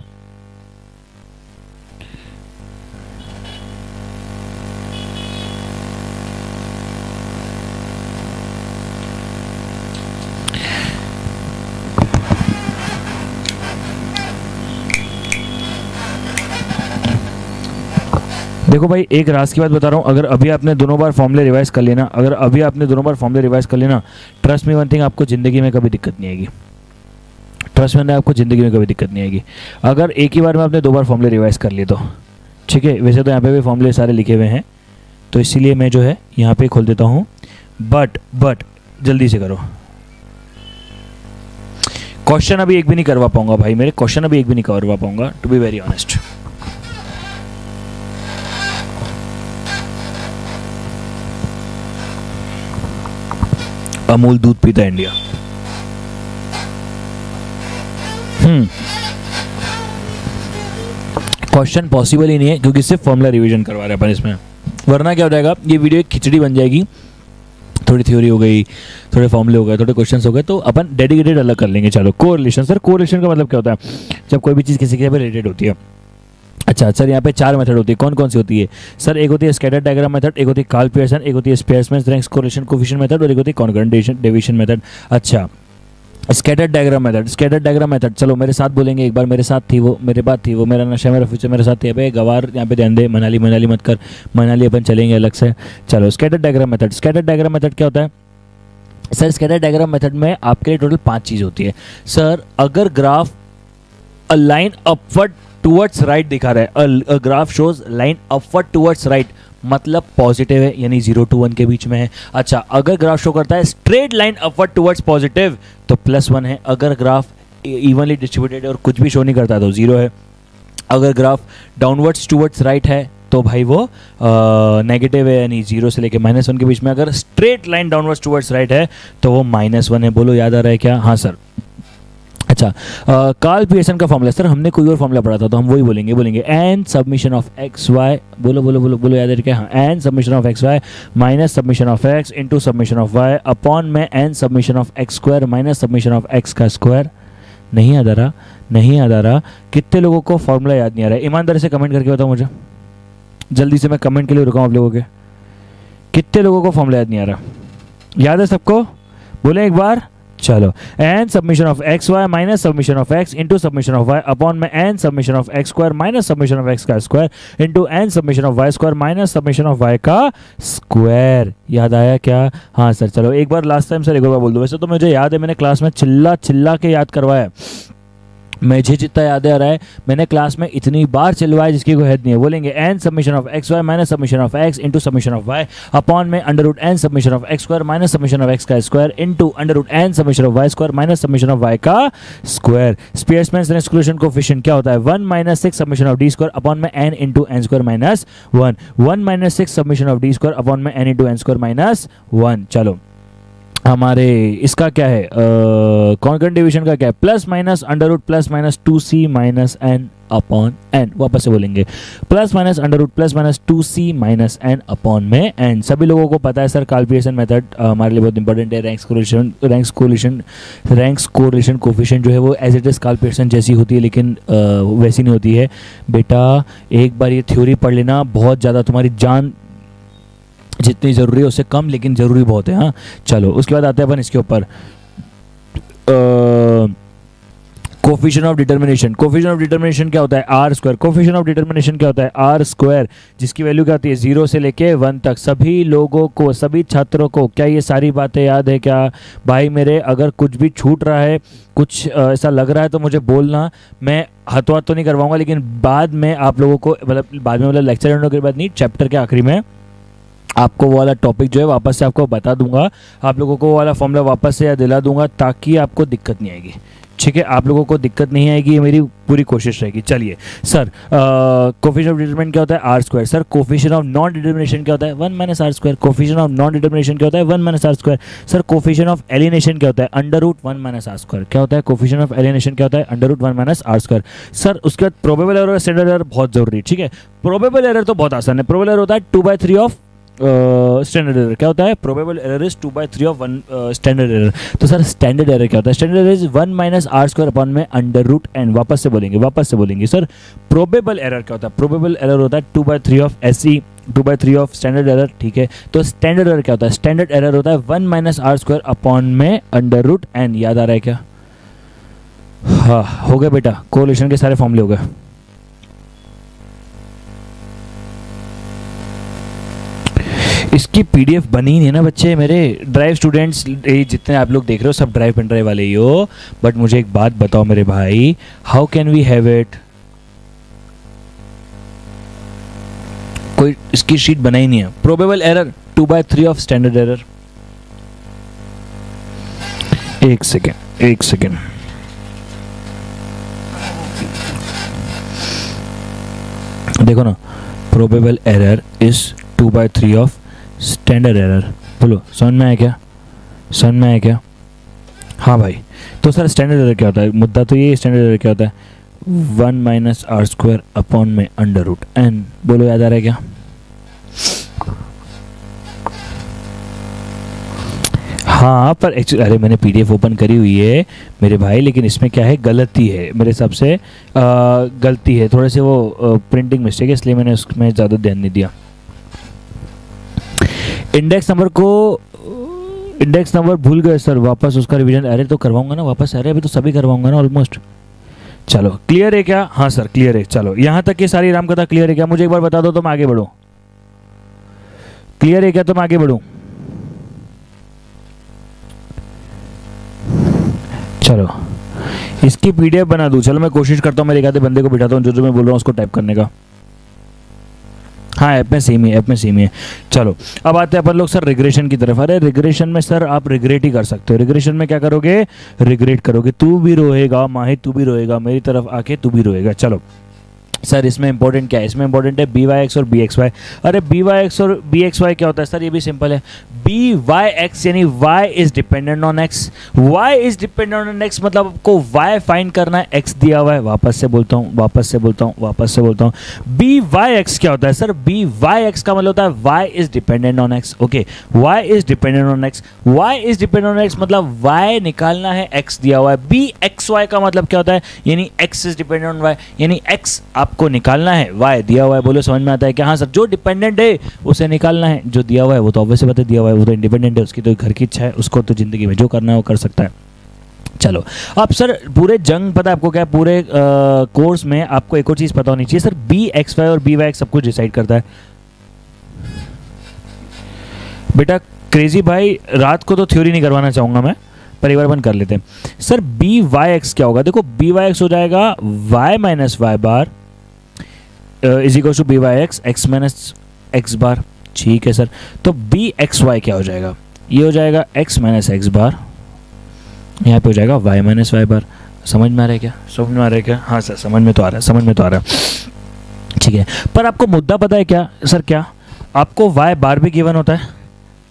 देखो भाई एक राज की बात बता रहा हूँ, अगर अभी आपने दोनों बार फॉर्मूले रिवाइज कर लेना, अगर अभी आपने दोनों बार फॉर्मूले रिवाइज कर लेना, ट्रस्ट मी वन थिंग, आपको ज़िंदगी में कभी दिक्कत नहीं आएगी। ट्रस्ट में आपको ज़िंदगी में कभी दिक्कत नहीं आएगी अगर एक ही बार में आपने 2 बार फॉर्मूले रिवाइज कर लिए तो। ठीक है, वैसे तो यहाँ पे भी फॉर्मूले सारे लिखे हुए हैं तो इसीलिए मैं जो है यहाँ पे खोल देता हूँ। बट जल्दी से करो। क्वेश्चन अभी एक भी नहीं करवा पाऊंगा भाई, मेरे क्वेश्चन अभी एक भी नहीं करवा पाऊंगा to be very honest. Amul दूध पीता इंडिया। क्वेश्चन पॉसिबल ही नहीं है क्योंकि सिर्फ फॉर्मूला रिवीजन करवा रहे हैं अपन इसमें, वरना क्या हो जाएगा ये वीडियो एक खिचड़ी बन जाएगी। थोड़ी थ्योरी हो गई, थोड़े फॉर्मूले हो गए, थोड़े क्वेश्चंस हो गए, तो अपन डेडिकेटेड अलग कर लेंगे। चलो कोरिलेशन। सर कोरिलेशन का मतलब क्या होता है? जब कोई भी चीज़ किसी के रिलेटेड होती है। अच्छा सर यहाँ पे 4 मेथड होती है, कौन कौन सी होती है? सर एक होती है स्कैटर डायग्राम मेथड, एक होती है कार्ल पियर्सन, एक होती है Spearman rank correlation coefficient method और एक होती है कॉन्करेंट डेविएशन मेथड। अच्छा scatter diagram method, scatter diagram method, चलो मेरे साथ बोलेंगे एक बार। मेरे साथ थी वो, मेरे बात थी वो, मेरा नशा मेरा फ्यूचर मेरे साथ थी। गवार यहाँ पे ध्यान दे, मनाली मनाली मत कर, मनाली अपन चलेंगे अलग से। चलो scatter diagram method. Scatter diagram method क्या होता है? सर स्कैटर डायग्राम मेथड में आपके लिए टोटल 5 चीज़ होती है। सर अगर graph a line upward towards right दिखा रहा है, graph shows line upward towards right, मतलब पॉजिटिव है यानी 0 to 1 के बीच में है। अच्छा अगर ग्राफ शो करता है straight line upward towards positive तो +1 है। अगर ग्राफ इवनली डिस्ट्रीब्यूटेड है और कुछ भी शो नहीं करता तो 0 है। अगर ग्राफ डाउनवर्ड्स टुवर्ड्स राइट है तो भाई वो नेगेटिव है यानी 0 से लेके -1 के बीच में। अगर straight line downwards towards right है तो वो -1 है। बोलो याद आ रहा है क्या? हाँ सर। अच्छा कार्ल पियर्सन का फॉर्मूला, सर हमने कोई और फॉर्मूला पढ़ा था तो हम वही बोलेंगे n summation of x y. बोलो बोलो बोलो बोलो याद है क्या? हाँ n summation of x y minus summation of x into summation of y upon में n summation of x square minus summation of x का स्क्वायर। नहीं याद आ रहा? नहीं याद आ रहा? कितने लोगों को फॉर्मूला याद नहीं आ रहा है? ईमानदारी से कमेंट करके बताओ मुझे, जल्दी से, मैं कमेंट के लिए रुका हूँ आप लोगों के। कितने लोगों को फॉर्मूला याद नहीं आ रहा? याद है सबको? बोले एक बार। चलो n summation of x y minus summation of x into summation of y upon में n summation of x square minus summation of x का square into n summation of y square minus summation of y का square. याद आया क्या? हाँ sir. चलो एक बार last time sir एक बार बोल दो। वैसे तो मुझे याद है मैंने क्लास में चिल्ला चिल्ला के याद करवाया, मुझे जितना याद आ रहा है मैंने क्लास में इतनी बार चलवाया जिसकी कोई हद नहीं है। बोलेंगे n summation of x y minus summation of x into summation of y upon में under root n summation of x square minus summation of x का square into under root n summation of y square minus summation of y का square. Spearman's exclusion coefficient क्या होता है 1 minus 6 summation of d square upon में n into n square minus 1 1 minus 6 summation of d square upon में n into n square minus 1। चलो हमारे इसका क्या है कॉन्करेंट डिवीजन का क्या है plus minus under root plus minus 2c minus n upon n. वापस से बोलेंगे plus minus under root plus minus 2c minus n upon में एन। सभी लोगों को पता है सर कार्ल पियर्सन मेथड हमारे लिए बहुत इंपॉर्टेंट है। रैंक्स कोरिलेशन कोफिशिएंट जो है वो as it is Karl Pearson जैसी होती है लेकिन वैसी नहीं होती है। बेटा एक बार ये थ्योरी पढ़ लेना, बहुत ज़्यादा तुम्हारी जान जितनी ज़रूरी है उससे कम लेकिन ज़रूरी बहुत है। हाँ चलो उसके बाद आते हैं अपन इसके ऊपर coefficient of determination. Coefficient of determination क्या होता है r square. Coefficient of determination क्या होता है आर स्क्वायर जिसकी वैल्यू क्या होती है 0 से लेके 1 तक। सभी लोगों को सभी छात्रों को क्या ये सारी बातें याद है क्या भाई मेरे? अगर कुछ भी छूट रहा है कुछ ऐसा लग रहा है तो मुझे बोलना, मैं हाथों हाथ तो नहीं करवाऊंगा लेकिन बाद में आप लोगों को मतलब लेक्चर एंड के बाद नहीं चैप्टर के आखिरी में आपको वो वाला टॉपिक जो है वापस से आपको बता दूंगा, आप लोगों को वो वाला फॉर्मूला वापस से दिला दूंगा ताकि आपको दिक्कत नहीं आएगी। ठीक है आप लोगों को दिक्कत नहीं आएगी, ये मेरी पूरी कोशिश रहेगी। चलिए सर कोफिशिएंट ऑफ डिटरमिनेंट क्या होता है r square. Sir coefficient of non determination क्या होता है 1 minus r square. Coefficient of non determination क्या होता है 1 minus r square. Sir coefficient of alienation क्या होता है under root 1 minus r square. क्या होता है कोफिशिएंट ऑफ एलिनेशन क्या होता है under root 1 minus r square. सर उसके बाद प्रोबेबल एरर और स्टैंडर्ड एरर बहुत जरूरी है। ठीक है प्रोबेबल एरर तो बहुत आसान है। प्रोबेबल एरर होता है 2/3 ऑफ स्टैंडर्ड एरर। क्या होता है probable error is 2/3 of 1 standard error. तो सर स्टैंडर्ड एरर क्या होता है standard error is 1 minus r square upon में अंडर रूट एन। वापस से बोलेंगे सर प्रोबेबल एरर क्या होता है प्रोबेबल एरर होता है 2/3 of SE 2/3 of standard error. ठीक है तो स्टैंडर्ड एरर क्या होता है स्टैंडर्ड एरर होता है 1 माइनस आर स्क्वायर अपॉन में अंडर रूट एन। याद आ रहा है क्या? हाँ हो गया बेटा, कोरिलेशन के सारे फॉर्मूले हो गए। इसकी पीडीएफ बनी नहीं है ना बच्चे मेरे। ड्राइव स्टूडेंट्स जितने आप लोग देख रहे हो सब ड्राइव पेन ड्राइव वाले ही हो, बट मुझे एक बात बताओ मेरे भाई, how can we have it? कोई इसकी शीट बनाई नहीं है। Probable error 2/3 of standard error. एक सेकेंड देखो ना, probable error is 2/3 of standard error. बोलो समझ में आया क्या? हाँ भाई तो सर स्टैंडर्ड एरर क्या होता है? मुद्दा तो ये स्टैंडर्ड एरर क्या होता है 1 माइनस आर स्क्वायर अपॉन में अंडर रूट एन। बोलो याद आ रहा है क्या? हाँ पर एक्चुअली अरे मैंने पीडीएफ ओपन करी हुई है मेरे भाई, लेकिन इसमें क्या है गलती है मेरे हिसाब से, गलती है थोड़े से वो प्रिंटिंग मिस्टेक है इसलिए मैंने उसमें ज़्यादा ध्यान नहीं दिया। इंडेक्स नंबर भूल गए सर, वापस उसका रिवीजन अरे तो करवाऊंगा ना वापस। अरे अभी तो सभी करवाऊंगा ना ऑलमोस्ट। चलो क्लियर है क्या? हाँ सर क्लियर है। चलो यहाँ तक की सारी रामकथा क्लियर है क्या? मुझे एक बार बता दो तो मैं आगे बढ़ूँ। क्लियर है क्या? तो मैं आगे बढ़ूँ। चलो इसकी पीडीएफ बना दूं। चलो मैं कोशिश करता हूँ, मेरे एक आधे बंदे को बिठाता हूँ जो मैं बोल रहा हूँ उसको टाइप करने का। हाँ ऐप में सेम ही है। चलो अब आते हैं अपन लोग सर रिग्रेशन की तरफ। अरे रिग्रेशन में सर आप रिग्रेट ही कर सकते हो। रिग्रेशन में क्या करोगे? रिग्रेट करोगे। तू भी रोएगा माही, तू भी रोएगा, मेरी तरफ आके तू भी रोएगा। चलो सर इसमें इंपॉर्टेंट क्या है? इसमें इंपॉर्टेंट है बी वाई एक्स और बी एक्स वाई। अरे बी वाई एक्स और बी एक्स वाई क्या होता है सर? ये भी सिंपल है। बी वाई एक्स यानी y is dependent on x. Y is dependent on x मतलब आपको वाई फाइंड करना है, एक्स दिया हुआ है। वापस से बोलता हूँ बी वाई एक्स क्या होता है सर? बी वाई एक्स का मतलब होता है y is dependent on x. Okay y is dependent on x, y is dependent on x मतलब वाई निकालना है, एक्स दिया हुआ है। बी एक्स वाई का मतलब क्या होता है? यानी x is dependent on y, यानी एक्स आपको निकालना है, वाई दिया हुआ है। बोलो समझ में आता है क्या? हाँ सर जो डिपेंडेंट है उसे निकालना है, जो दिया हुआ है वो तो ऑब्वियस बात है दिया हुआ है, वो तो इंडिपेंडेंट है, उसकी तो घर की इच्छा है, उसको तो जिंदगी में जो करना है वो कर सकता है। चलो अब सर पूरे जंग पता है आपको क्या? पूरे कोर्स में आपको एक और चीज पता होनी चाहिए सर, बी एक्स वाई और बी वाई एक्स सब कुछ डिसाइड करता है। बेटा क्रेजी भाई रात को तो थ्योरी नहीं करवाना चाहूंगा मैं, परिवर्तन कर लेते हैं। सर बी वाई एक्स क्या होगा? देखो बी वाई एक्स हो जाएगा y minus y bar is equal to b y x x minus x bar. ठीक है सर, तो बी एक्स वाई क्या हो जाएगा? ये हो जाएगा एक्स माइनस एक्स बार, यहाँ पे हो जाएगा वाई माइनस वाई बार। समझ में आ रहा है क्या? समझ में आ रहा है क्या? हाँ सर समझ में तो आ रहा है, समझ में तो आ रहा है। ठीक है, पर आपको मुद्दा पता है क्या सर? क्या आपको वाई बार भी गिवन होता है,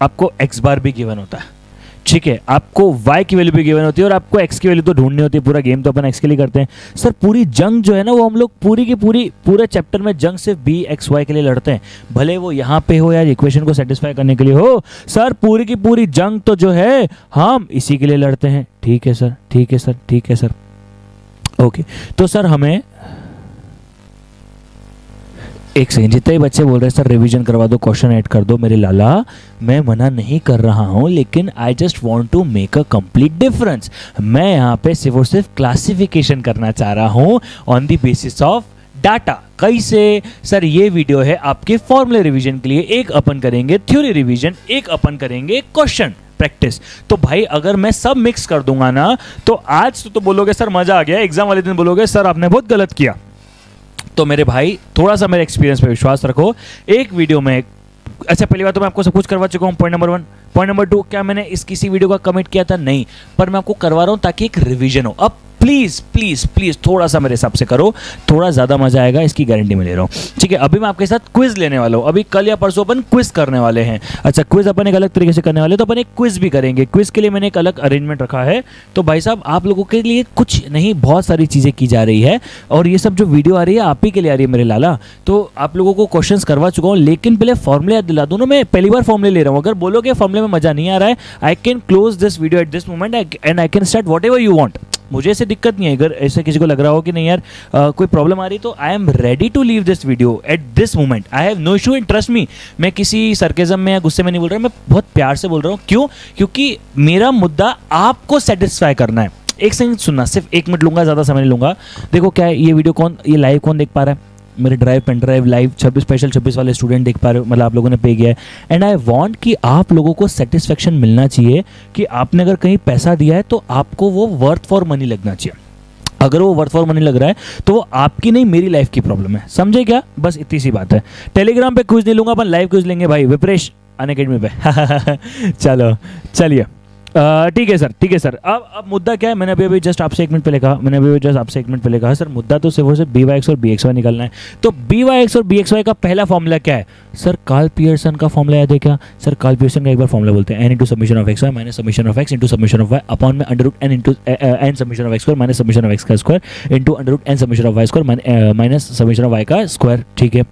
आपको एक्स बार भी गिवन होता है। ठीक है, आपको y की वैल्यू भी गिवन होती है और आपको x की वैल्यू तो ढूंढनी होती है। पूरा गेम तो अपन x के लिए करते हैं। सर पूरी जंग जो है ना वो हम लोग पूरी की पूरी पूरे चैप्टर में जंग सिर्फ b x y के लिए लड़ते हैं, भले वो यहाँ पे हो या इक्वेशन को सेटिस्फाई करने के लिए हो। सर पूरी की पूरी जंग तो जो है हम इसी के लिए लड़ते हैं। ठीक है सर, ठीक है सर, ठीक है सर। ओके, तो सर हमें एक सेकंड, जितने ही बच्चे बोल रहे हैं सर रिवीजन करवा दो, क्वेश्चन ऐड कर दो, मेरे लाला मैं मना नहीं कर रहा हूं, लेकिन I just want to make a complete difference. मैं यहाँ पे सिर्फ और सिर्फ क्लासिफिकेशन करना चाह रहा हूं on the basis of data. कैसे? सर ये वीडियो है आपके फॉर्मूले रिवीजन के लिए, एक अपन करेंगे थ्योरी रिवीजन, एक अपन करेंगे क्वेश्चन प्रैक्टिस। तो भाई अगर मैं सब मिक्स कर दूंगा ना तो आज तो बोलोगे सर मजा आ गया, एग्जाम वाले दिन बोलोगे सर आपने बहुत गलत किया। तो मेरे भाई थोड़ा सा मेरे एक्सपीरियंस पे विश्वास रखो। एक वीडियो में अच्छा पहली बात तो मैं आपको सब कुछ करवा चुका हूँ, पॉइंट नंबर 1। पॉइंट नंबर 2, क्या मैंने इस किसी वीडियो का कमेंट किया था? नहीं, पर मैं आपको करवा रहा हूँ ताकि एक रिवीजन हो। अब प्लीज प्लीज प्लीज थोड़ा सा मेरे हिसाब से करो, थोड़ा ज्यादा मजा आएगा, इसकी गारंटी मैं ले रहा हूँ। ठीक है, अभी मैं आपके साथ क्विज लेने वाला हूँ। अभी कल या परसों अपन क्विज करने वाले हैं। अच्छा क्विज अपन एक अलग तरीके से करने वाले हैं, तो अपन एक क्विज भी करेंगे। क्विज के लिए मैंने एक अलग अरेंजमेंट रखा है। तो भाई साहब आप लोगों के लिए कुछ नहीं, बहुत सारी चीजें की जा रही है और ये सब जो वीडियो आ रही है आप ही के लिए आ रही है मेरे लाला। तो आप लोगों को क्वेश्चन करवा चुका हूँ, लेकिन पहले फॉर्मूले याद दिला दूँ ना। मैं पहली बार फॉर्मूले ले रहा हूँ। अगर बोलोगे फॉर्मूले में मजा नहीं आ रहा है, I can close this video at this moment and I can start whatever you want. मुझे ऐसे दिक्कत नहीं है। अगर ऐसे किसी को लग रहा हो कि नहीं यार कोई प्रॉब्लम आ रही, तो I am ready to leave this video at this moment. I have no issue in, trust me. मैं किसी सरकेज़म में या गुस्से में नहीं बोल रहा, मैं बहुत प्यार से बोल रहा हूँ। क्यों? क्योंकि मेरा मुद्दा आपको सेटिस्फाई करना है। एक सेकंड सुनना, सिर्फ 1 मिनट लूंगा, ज़्यादा समय नहीं लूंगा। देखो क्या है, ये वीडियो कौन, ये लाइव कौन देख पा रहा है? मेरे ड्राइव पेन ड्राइव लाइव 26 वाले स्टूडेंट देख पा रहे हो, मतलब आप लोगों ने पे किया है। एंड आई वांट कि आप लोगों को सेटिस्फेक्शन मिलना चाहिए कि आपने अगर कहीं पैसा दिया है तो आपको वो वर्थ फॉर मनी लगना चाहिए। अगर वो वर्थ फॉर मनी लग रहा है तो वो आपकी नहीं मेरी लाइफ की प्रॉब्लम है। समझे क्या? बस इतनी सी बात है। टेलीग्राम पे क्विज नहीं लूंगा, अपन लाइव क्विज लेंगे भाई विप्रेश अनअकैडमी पे। चलो चलिए, ठीक है सर, ठीक है सर। अब मुद्दा क्या है? मैंने अभी जस्ट आपसे 1 मिनट पहले कहा, सर मुद्दा तो सिर्फ और सिर्फ बी वाई एक्स और बी एक्स वाई निकालना है। तो बी वाई एक्स और बी एक्स वाई का पहला फॉर्मूला क्या है? सर कार्ल पियर्सन का फॉर्मूला याद है क्या? सर कार्ल पियर्सन का एक बार फॉर्मूला बोलते हैं, n into summation of x y minus summation of x into summation of y upon में under root n into n summation of x square minus summation of x का square into under root n summation of y square minus summation of y का square. ठीक है,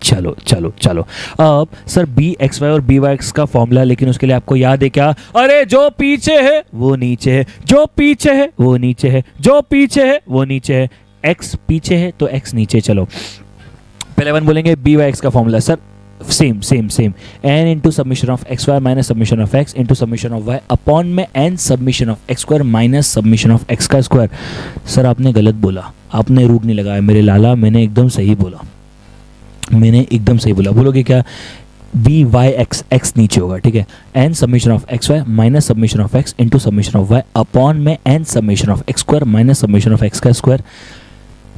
चलो चलो चलो। अब sir b x y और b y x का फॉर्मूला, लेकिन उसके लिए आपको याद है क्या? अरे जो पीछे है वो नीचे है, जो पीछे है वो नीचे है, जो पीछे है वो नीचे है। एक्स पीछे है तो एक्स नीचे। चलो पहले अपन बोलेंगे बी वाई एक्स का formula. Sir same same same, n into summation of x y minus summation of x into summation of y upon में n summation of x square minus summation of x का square. Sir आपने गलत बोला, आपने root नहीं लगाया मेरे लाला, मैंने एकदम सही बोला, मैंने एकदम सही बोला। बोलोगे क्या? बी वाई एक्स, एक्स नीचे होगा, ठीक है, n summation of x y minus summation of x into summation of y upon में n summation of x square minus summation of x का square.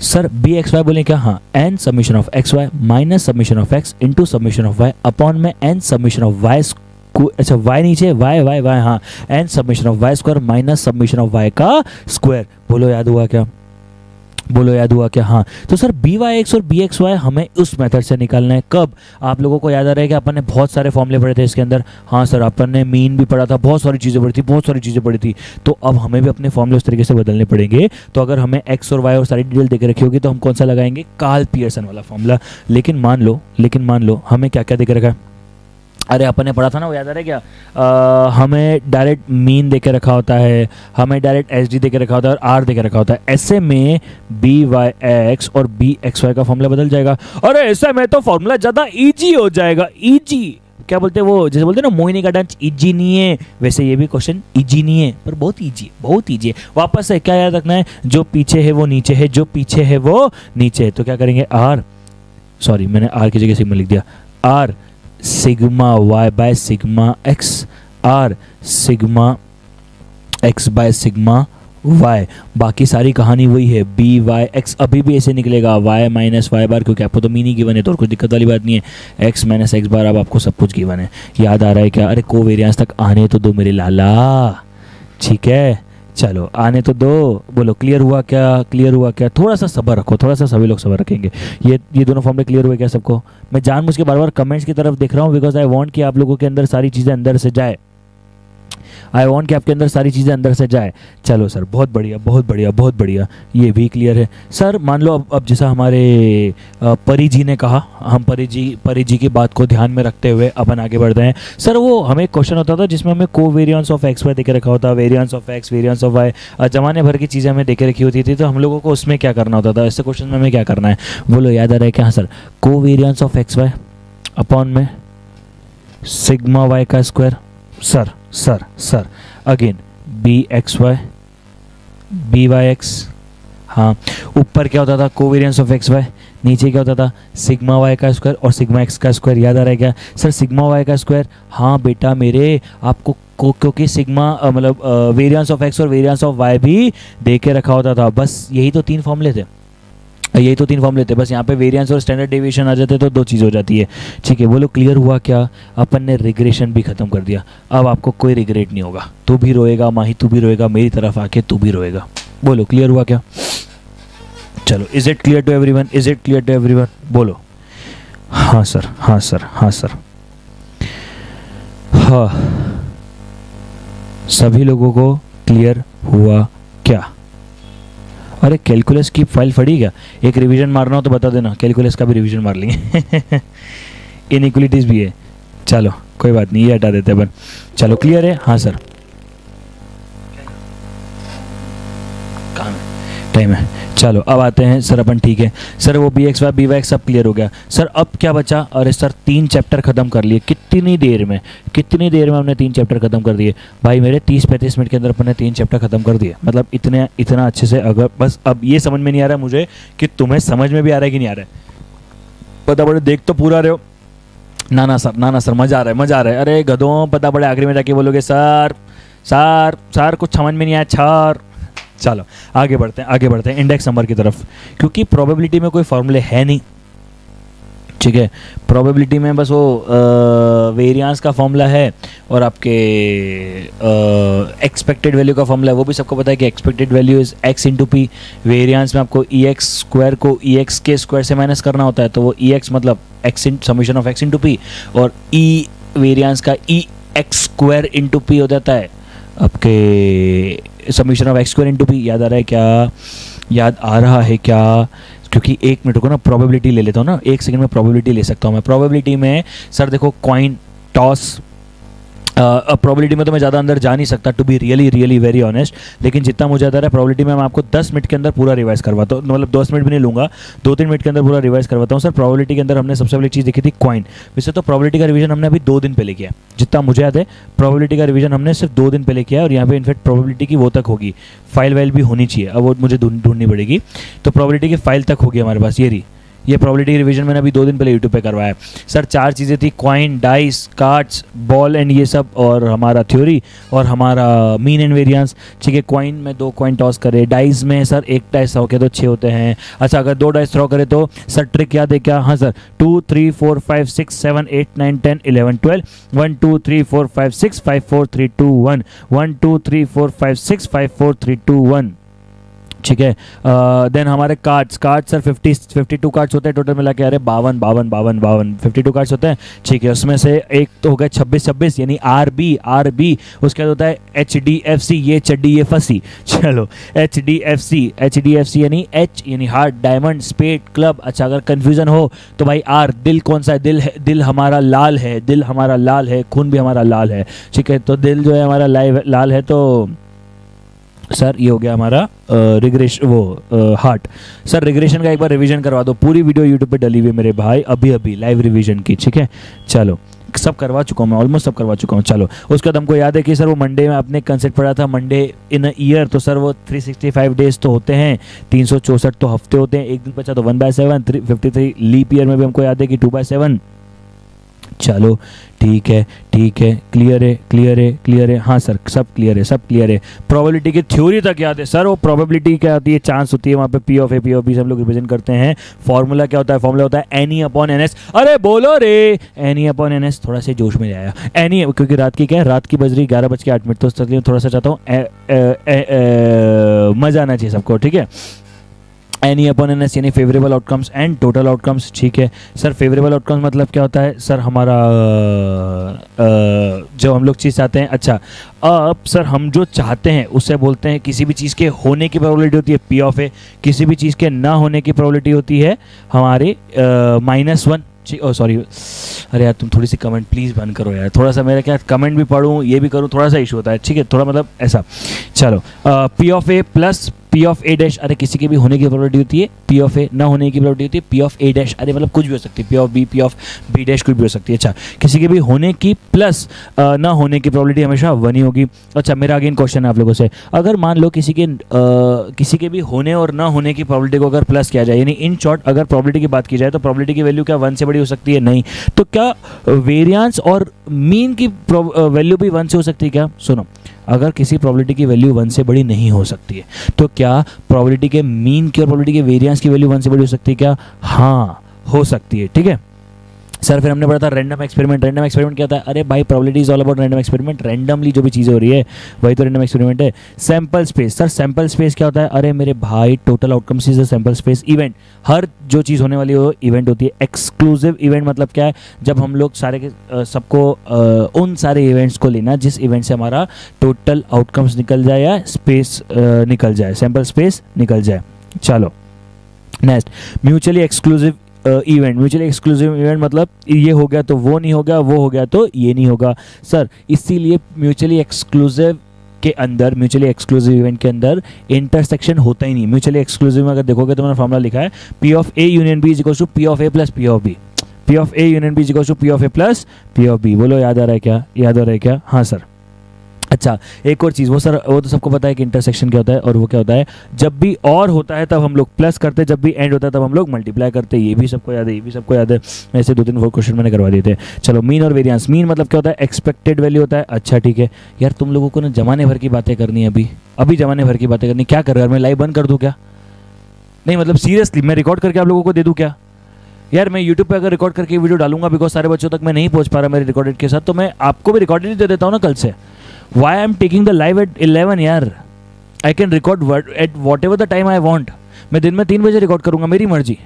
Sir b x y बोले क्या? हाँ, n summation of x y minus summation of x into summation of y upon में n summation of y, अच्छा y नीचे, y y y, हाँ, n summation of y square minus summation of y का square. बोलो याद हुआ क्या? बोलो याद हुआ क्या? हाँ। तो सर बी वाई एक्स और बी एक्स वाई हमें उस मेथड से निकालना है। कब? आप लोगों को याद आ रहा है कि अपन ने बहुत सारे फॉर्मूले पढ़े थे इसके अंदर। हाँ सर, अपन ने मीन भी पढ़ा था, बहुत सारी चीज़ें पढ़ी थी, तो अब हमें भी अपने फॉर्मूले उस तरीके से बदलने पड़ेंगे। तो अगर हमें एक्स और वाई और सारी डिटेल देकर रखी होगी तो हम कौन सा लगाएंगे? कार्ल पियर्सन वाला फॉर्मूला। लेकिन मान लो हमें क्या क्या देकर रखा है? अरे अपन ने पढ़ा था ना, वो याद आ रहा है क्या? हमें डायरेक्ट मीन देके रखा होता है, हमें डायरेक्ट एच डी देके रखा होता है और आर देके रखा होता है। ऐसे में बी वाई एक्स और बी एक्स वाई का फॉर्मूला बदल जाएगा। अरे ऐसे में तो फॉर्मूला ज़्यादा ईजी हो जाएगा। ईजी क्या बोलते हैं वो, जैसे बोलते हैं ना मोहिनी का डांस ईजी नहीं है, वैसे ये भी क्वेश्चन ईजी नहीं है, पर बहुत ईजी है। वापस से क्या याद रखना है? जो पीछे है वो नीचे है, जो पीछे है वो नीचे है। तो क्या करेंगे? आर, सॉरी मैंने आर की जगह सिग्मा लिख दिया, r sigma y by sigma x, r sigma x by sigma y, बाकी सारी कहानी वही है, बी वाई एक्स अभी भी ऐसे निकलेगा, वाई माइनस वाई बार, क्योंकि आपको तो मीनी गिवन है तो और कुछ दिक्कत वाली बात नहीं है। एक्स माइनस एक्स बार, अब आपको सब कुछ गिवन है। याद आ रहा है क्या? अरे कोवेरियंस तक आने तो दो मेरे लाला, ठीक है चलो आने तो दो। बोलो क्लियर हुआ क्या? क्लियर हुआ क्या? थोड़ा सा सब्र रखो, थोड़ा सा सभी लोग सब्र रखेंगे। ये दोनों फॉर्मूले क्लियर हुए क्या सबको? मैं जानबूझ के बार बार कमेंट्स की तरफ देख रहा हूँ, बिकॉज आई वांट कि आप लोगों के अंदर सारी चीज़ें अंदर से जाए, आई वांट कि आपके अंदर सारी चीज़ें अंदर से जाए। चलो सर बहुत बढ़िया बहुत बढ़िया बहुत बढ़िया, ये भी क्लियर है। सर मान लो अब जैसा हमारे परी जी ने कहा, हम परी जी की बात को ध्यान में रखते हुए अपन आगे बढ़ते हैं। सर वो हमें एक क्वेश्चन होता था जिसमें हमें कोवेरियंस ऑफ एक्स वाई देके रखा होता, variance of x, variance of y, जमाने भर की चीज़ें हमें देके रखी होती थी, तो हम लोगों को उसमें क्या करना होता था? ऐसे क्वेश्चन में हमें क्या करना है? बोलो याद आ रहा है क्या? हाँ sir, covariance of x y upon में सिग्मा वाई का square. Sir sir sir again b x y b y x, हाँ ऊपर क्या होता था? कोवेरियंस ऑफ एक्स वाई, नीचे क्या होता था? सिग्मा वाई का स्क्वायर और सिग्मा एक्स का स्क्वायर। याद आ रहा है क्या? सर सिग्मा वाई का स्क्वायर, हाँ बेटा मेरे आपको क्योंकि सिग्मा मतलब वेरियंस ऑफ एक्स और वेरियंस ऑफ वाई भी दे के रखा होता था। बस यही तो तीन फॉर्मूले थे, यही तो तीन फॉर्मूले थे। बस यहाँ पे वेरिएंस और स्टैंडर्ड डेविएशन आ जाते तो दो चीज़ हो जाती है, ठीक है। बोलो क्लियर हुआ क्या? अपन ने रिग्रेशन भी खत्म कर दिया, अब आपको कोई रिग्रेट नहीं होगा। तू भी रोएगा माही, तू भी रोएगा, मेरी तरफ आके तू भी रोएगा। बोलो क्लियर हुआ क्या? चलो is it clear to everyone? Is it clear to everyone? बोलो हाँ सर हाँ सर हाँ सर हाँ। सभी लोगों को क्लियर हुआ क्या? अरे कैलकुलस की फाइल फड़ी क्या? एक रिवीजन मारना हो तो बता देना, कैलकुलस का भी रिवीजन मार लेंगे। इनइक्वलिटीज भी है, चलो कोई बात नहीं, ये हटा देते अपन। चलो क्लियर है? हाँ सर काम है, टाइम है। चलो अब आते हैं सर अपन, ठीक है सर वो b x y b y x सब क्लियर हो गया। सर अब क्या बचा? अरे सर 3 चैप्टर खत्म कर लिए। कितनी देर में हमने 3 चैप्टर खत्म कर दिए भाई मेरे? 30-35 मिनट के अंदर अपन ने 3 चैप्टर खत्म कर दिए। मतलब इतना अच्छे से। अगर बस अब ये समझ में नहीं आ रहा मुझे कि तुम्हें समझ में भी आ रहा है कि नहीं आ रहा है। पता पड़े देख तो पूरा रहे हो। ना सर मजा आ रहा है। अरे गधों, पता पड़े आखिरी में जाके बोलोगे सर कुछ समझ में नहीं आया सर। चलो आगे बढ़ते हैं इंडेक्स नंबर की तरफ, क्योंकि प्रोबेबिलिटी में कोई फॉर्मूले है नहीं, ठीक है। प्रोबेबिलिटी में बस वो वेरिएंस का फॉर्मूला है और आपके एक्सपेक्टेड वैल्यू का फॉर्मूला है। वो भी सबको पता है कि expected value is x into P. Variance में आपको ई एक्स स्क्वायर को ई एक्स के स्क्वायर से माइनस करना होता है, तो वो ई एक्स मतलब x summation of x into P, और ई वेरिएंस का ई एक्स स्क्वायर इंटू पी हो जाता है आपके summation of x square into P. याद आ रहा है क्या? याद आ रहा है क्या? क्योंकि 1 मिनट को ना प्रोबेबिलिटी ले लेता हूँ ना, 1 सेकंड में प्रोबेबिलिटी ले सकता हूँ मैं। प्रोबेबिलिटी में सर देखो कॉइन टॉस, प्रोबेबिलिटी में तो मैं ज़्यादा अंदर जा नहीं सकता to be really very honest, लेकिन जितना मुझे आता है प्रोबेबिलिटी में मैं आपको 10 मिनट के अंदर पूरा रिवाइज करवाता हूँ। मतलब 10 मिनट भी नहीं लूँगा, 2-3 मिनट के अंदर पूरा रिवाइज करवाता हूँ। सर प्रोबेबिलिटी के अंदर हमने सबसे पहली चीज़ देखी थी कॉइन। वैसे तो प्रोबेबिलिटी का रिवीजन हमने अभी 2 दिन पहले किया, जितना मुझे याद है प्रोबेबिलिटी का रिवीजन हमने सिर्फ 2 दिन पहले किया, और यहाँ पे इनफैक्ट प्रोबेबिलिटी की वो तक होगी, फाइल भी होनी चाहिए, अब वो मुझे ढूंढनी पड़ेगी। तो प्रोबेबिलिटी की फाइल तक होगी हमारे पास, ये प्रोबेबिलिटी रिवीजन मैंने अभी 2 दिन पहले यूट्यूब पे करवाया है। सर 4 चीज़ें थी, coin, dice, cards, ball and ये सब, और हमारा थ्योरी और हमारा मीन एंड वेरिएंस, ठीक है। कॉइन में 2 कॉइन टॉस करे, डाइस में सर 1 डाइस थ्रो के तो 6 होते हैं। अच्छा अगर 2 डाइस थ्रो करे तो सर ट्रिक याद है क्या? हाँ सर 2 3 4 5 6 7 8 9 10 11 12 1 2 3 4 5 6 5 4 3 2 1 1 2 3 4 5 6 5 4 3 2 1, ठीक है। देन हमारे कार्ड्स सर 52 कार्ड्स होते हैं टोटल मिला के। अरे 52 52 कार्ड्स होते हैं, ठीक है। उसमें से एक तो हो गया 26 यानी आर बी। उसके बाद होता है HDFC, ये चड्डी ये फंसी। चलो HDFC यानी H यानी हार्ट, डायमंड, स्पेड, क्लब। अच्छा अगर कंफ्यूजन हो तो भाई R, दिल कौन सा है? दिल हमारा लाल है, खून भी हमारा लाल है, ठीक है। तो दिल जो है हमारा लाल है, तो सर ये हो गया हमारा हार्ट। सर रिग्रेशन का एक बार रिवीजन करवा दो, पूरी वीडियो यूट्यूब पे डली हुई है मेरे भाई, अभी लाइव रिवीजन की, ठीक है। चलो सब करवा चुका हूँ मैं, ऑलमोस्ट सब करवा चुका हूँ। चलो उसके बाद हमको याद है कि सर वो मंडे में आपने कंसेप्ट पढ़ा था, मंडे इन अ ईयर, तो सर वो 365 डेज तो होते हैं, 364 तो हफ्ते होते हैं, एक दिन बचा तो 1/7, 53 लीप ईयर में भी हमको याद है कि 2/7, चलो ठीक है क्लियर है हाँ सर सब क्लियर है। प्रोबेबिलिटी की थ्योरी तक याद है सर? वो प्रोबेबिलिटी क्या आती है, चांस होती है वहाँ पे पी ऑफ बी से हम लोग रिप्रेजेंट करते हैं। फॉर्मूला क्या होता है? फॉर्मूला होता है एन ई अपॉन एन एस। अरे बोलो रे, एन ई अपॉन एन एस, थोड़ा सा जोश में आया एन ई, क्योंकि रात की क्या है, रात की बज रही 11:08 तो थोड़ा सा चाहता हूँ मजा आना चाहिए सबको, ठीक है। एन ई अपॉन एन एस यानी favourable outcomes and total outcomes, ठीक है सर। फेवरेबल आउटकम्स मतलब क्या होता है सर? हमारा जो हम लोग चीज़ चाहते हैं, अच्छा अब सर हम जो चाहते हैं उससे बोलते हैं किसी भी चीज़ के होने की प्रोबेबिलिटी होती है पी ऑफ ए, किसी भी चीज़ के ना होने की प्रोबेबिलिटी होती है हमारे -1। सॉरी अरे यार तुम थोड़ी सी कमेंट प्लीज़ बंद करो यार, थोड़ा सा मेरा क्या कमेंट भी पढ़ूँ ये भी करूँ, थोड़ा सा इशू होता है, ठीक है, थोड़ा मतलब ऐसा। चलो P of A plus P of A dash, अरे किसी के भी होने की प्रोबेबिलिटी होती है, पी ऑफ ए ना होने की प्रोबेबिलिटी होती है पी ऑफ ए डैश, अरे मतलब कुछ भी हो सकती है, पी ऑफ बी डैश कुछ भी हो सकती है। अच्छा किसी के भी होने की प्लस ना होने की प्रोबेबिलिटी हमेशा 1 ही होगी। अच्छा मेरा अगेन क्वेश्चन है आप लोगों से, अगर मान लो किसी के भी होने और ना होने की प्रोबेबिलिटी को अगर प्लस किया जाए, यानी इन शॉर्ट अगर प्रोबेबिलिटी की बात की जाए तो प्रोबेबिलिटी की वैल्यू क्या 1 से बड़ी हो सकती है? नहीं। तो क्या वेरिएंस और मीन की वैल्यू भी 1 से हो सकती है क्या? सुनो, अगर किसी प्रोबेबिलिटी की वैल्यू 1 से बड़ी नहीं हो सकती है तो क्या प्रोबेबिलिटी के मीन की और प्रोबेबिलिटी के वेरिएंस की वैल्यू 1 से बड़ी हो सकती है क्या? हाँ हो सकती है, ठीक है सर। फिर हमने पढ़ा था रैंडम एक्सपेरिमेंट। रैंडम एक्सपेरिमेंट क्या होता है? अरे भाई probability is all about random experiment, randomly जो भी चीज़ें हो रही है वही तो रैंडम एक्सपेरिमेंट है। Sample space, sir sample space क्या होता है? अरे मेरे भाई total outcomes is the sample space. Event, हर जो चीज़ होने वाली हो इवेंट होती है। एक्सक्लूसिव इवेंट मतलब क्या है? जब हम लोग सारे के सबको उन सारे इवेंट्स को लेना जिस इवेंट से हमारा टोटल आउटकम्स निकल जाए या स्पेस निकल जाए, सैंपल स्पेस निकल जाए। चलो next, mutually exclusive event. Mutually exclusive event मतलब ये हो गया तो वो नहीं होगा, वो हो गया तो ये नहीं होगा सर। इसीलिए म्यूचुअली एक्सक्लूसिव के अंदर, म्यूचुअली एक्सक्लूसिव इवेंट के अंदर इंटरसेक्शन होता ही नहीं। म्यूचुअली एक्सक्लूसिव में अगर देखोगे तो मैंने फॉर्मूला लिखा है P of A union B is equal to P of A plus P of B. P of A union B is equal to P of A plus P of B. बोलो याद आ रहा है क्या? याद आ रहा है क्या? हाँ सर। अच्छा एक और चीज़, वो सर वो तो सबको पता है कि इंटरसेक्शन क्या होता है, और वो क्या होता है? जब भी और होता है तब हम लोग प्लस करते हैं, जब भी एंड होता है तब हम लोग मल्टीप्लाई करते हैं। ये भी सबको याद है, ये भी सबको याद है। ऐसे 2-3 क्वेश्चन मैंने करवा दिए थे। चलो मीन और वेरिएंस। मीन मतलब क्या होता है? एक्सपेक्टेड वैल्यू होता है। अच्छा ठीक है यार, तुम लोगों को ना जमाने भर की बातें करनी है, अभी जमाने भर की बातें करनी। क्या कर रहा है? मैं लाइव बंद कर दूँ क्या? नहीं मतलब सीरियसली मैं रिकॉर्ड करके आप लोगों को दे दूँ क्या? यार मैं यूट्यूब पे अगर रिकॉर्ड करके वीडियो डालूंगा, बिकॉज सारे बच्चों तक मैं नहीं पहुंच पा रहा मेरे रिकॉर्डेड के साथ, तो मैं आपको भी रिकॉर्डेड दे देता हूँ ना कल से। Why I am taking the live at 11 यार? I can record at whatever the time I want. मैं दिन में 3 बजे रिकॉर्ड करूंगा, मेरी मर्जी।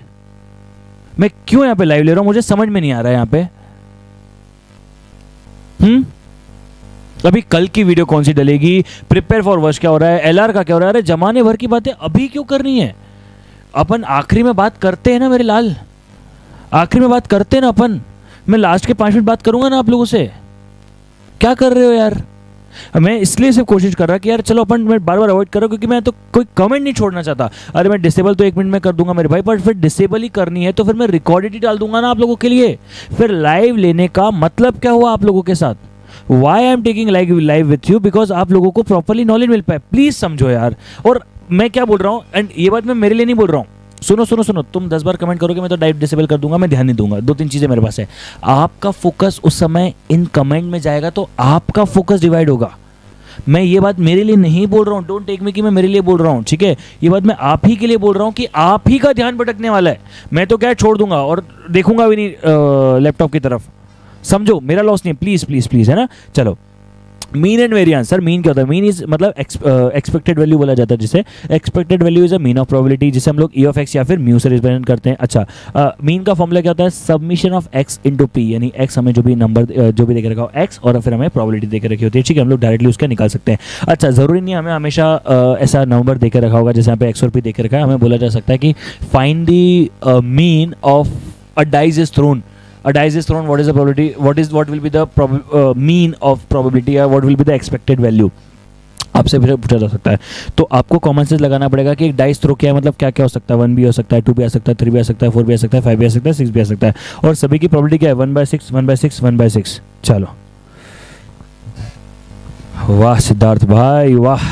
मैं क्यों यहाँ पे लाइव ले रहा हूँ मुझे समझ में नहीं आ रहा है यहाँ पे। अभी कल की वीडियो कौन सी डलेगी? प्रिपेयर फॉर वर्स्ट क्या हो रहा है? एलआर का क्या हो रहा है? अरे जमाने भर की बातें अभी क्यों करनी है? अपन आखिरी में बात करते हैं ना मेरे लाल, आखिरी में बात करते हैं ना अपन। मैं लास्ट के 5 मिनट बात करूंगा ना आप लोगों से। क्या कर रहे हो यार? मैं इसलिए सिर्फ कोशिश कर रहा कि यार चलो अपन, मैं बार बार अवॉइड कर रहा हूं क्योंकि मैं तो कोई कमेंट नहीं छोड़ना चाहता। अरे मैं डिसेबल तो 1 मिनट में कर दूंगा मेरे भाई, पर फिर डिसेबल ही करनी है तो फिर मैं रिकॉर्डेड ही डाल दूंगा ना आप लोगों के लिए। फिर लाइव लेने का मतलब क्या हुआ आप लोगों के साथ? Why I am taking live with you? Because आप लोगों को प्रॉपरली नॉलेज मिल पाए। प्लीज समझो यार। और मैं क्या बोल रहा हूँ, एंड ये बात मैं मेरे लिए नहीं बोल रहा हूँ, सुनो सुनो सुनो, तुम 10 बार कमेंट करोगे मैं तो डाइव डिसेबल कर दूंगा, मैं ध्यान नहीं दूंगा। 2-3 चीजें मेरे पास है। आपका फोकस उस समय इन कमेंट में जाएगा तो आपका फोकस डिवाइड होगा। मैं ये बात मेरे लिए नहीं बोल रहा हूँ, डोंट टेक मी कि मैं मेरे लिए बोल रहा हूँ, ठीक है? ये बात मैं आप ही के लिए बोल रहा हूँ कि आप ही का ध्यान भटकने वाला है। मैं तो क्या छोड़ दूंगा और देखूंगा भी नहीं लैपटॉप की तरफ। समझो मेरा लॉस नहीं है, प्लीज प्लीज प्लीज, है ना? चलो mean and variance. Sir mean क्या होता है? मीन इज मतलब एक्सपेक्टेड वैल्यू बोला जाता है जिसे। Expected value is a mean of probability, जिसे हम लोग ई ऑफ एक्स या फिर म्यू से रिप्रेजेंट करते हैं। अच्छा मीन का फॉर्मूला क्या होता है? Submission of x into P, यानी एक्स हमें जो भी नंबर जो भी देकर रखा हो एक्स, और फिर हमें प्रोबेबिलिटी देकर रखी होती है, ठीक है? हम लोग डायरेक्टली उसका निकाल सकते हैं। अच्छा जरूरी नहीं हमें हमेशा ऐसा नंबर देकर रखा होगा, जैसे यहाँ पे एक्स और पी देकर रखा है। हमें बोला जा सकता है कि find the mean of a dice is throne. A dice is thrown, what is the probability, what will be the mean of probability, or what will be the expected value? आपसे फिर पूछा जा सकता है। तो आपको कॉमन सेंस लगाना पड़ेगा कि एक डाइस थ्रो क्या है, मतलब क्या क्या हो सकता है। 1 भी हो सकता है, 2 भी आ सकता है, 3 भी आ सकता है, 4 भी आ सकता है, 5 भी आ सकता है, 6 भी आ सकता है, और सभी की प्रोबेबिलिटी क्या है? 1/6 1/6 1/6। चलो वाह सिद्धार्थ भाई वाह।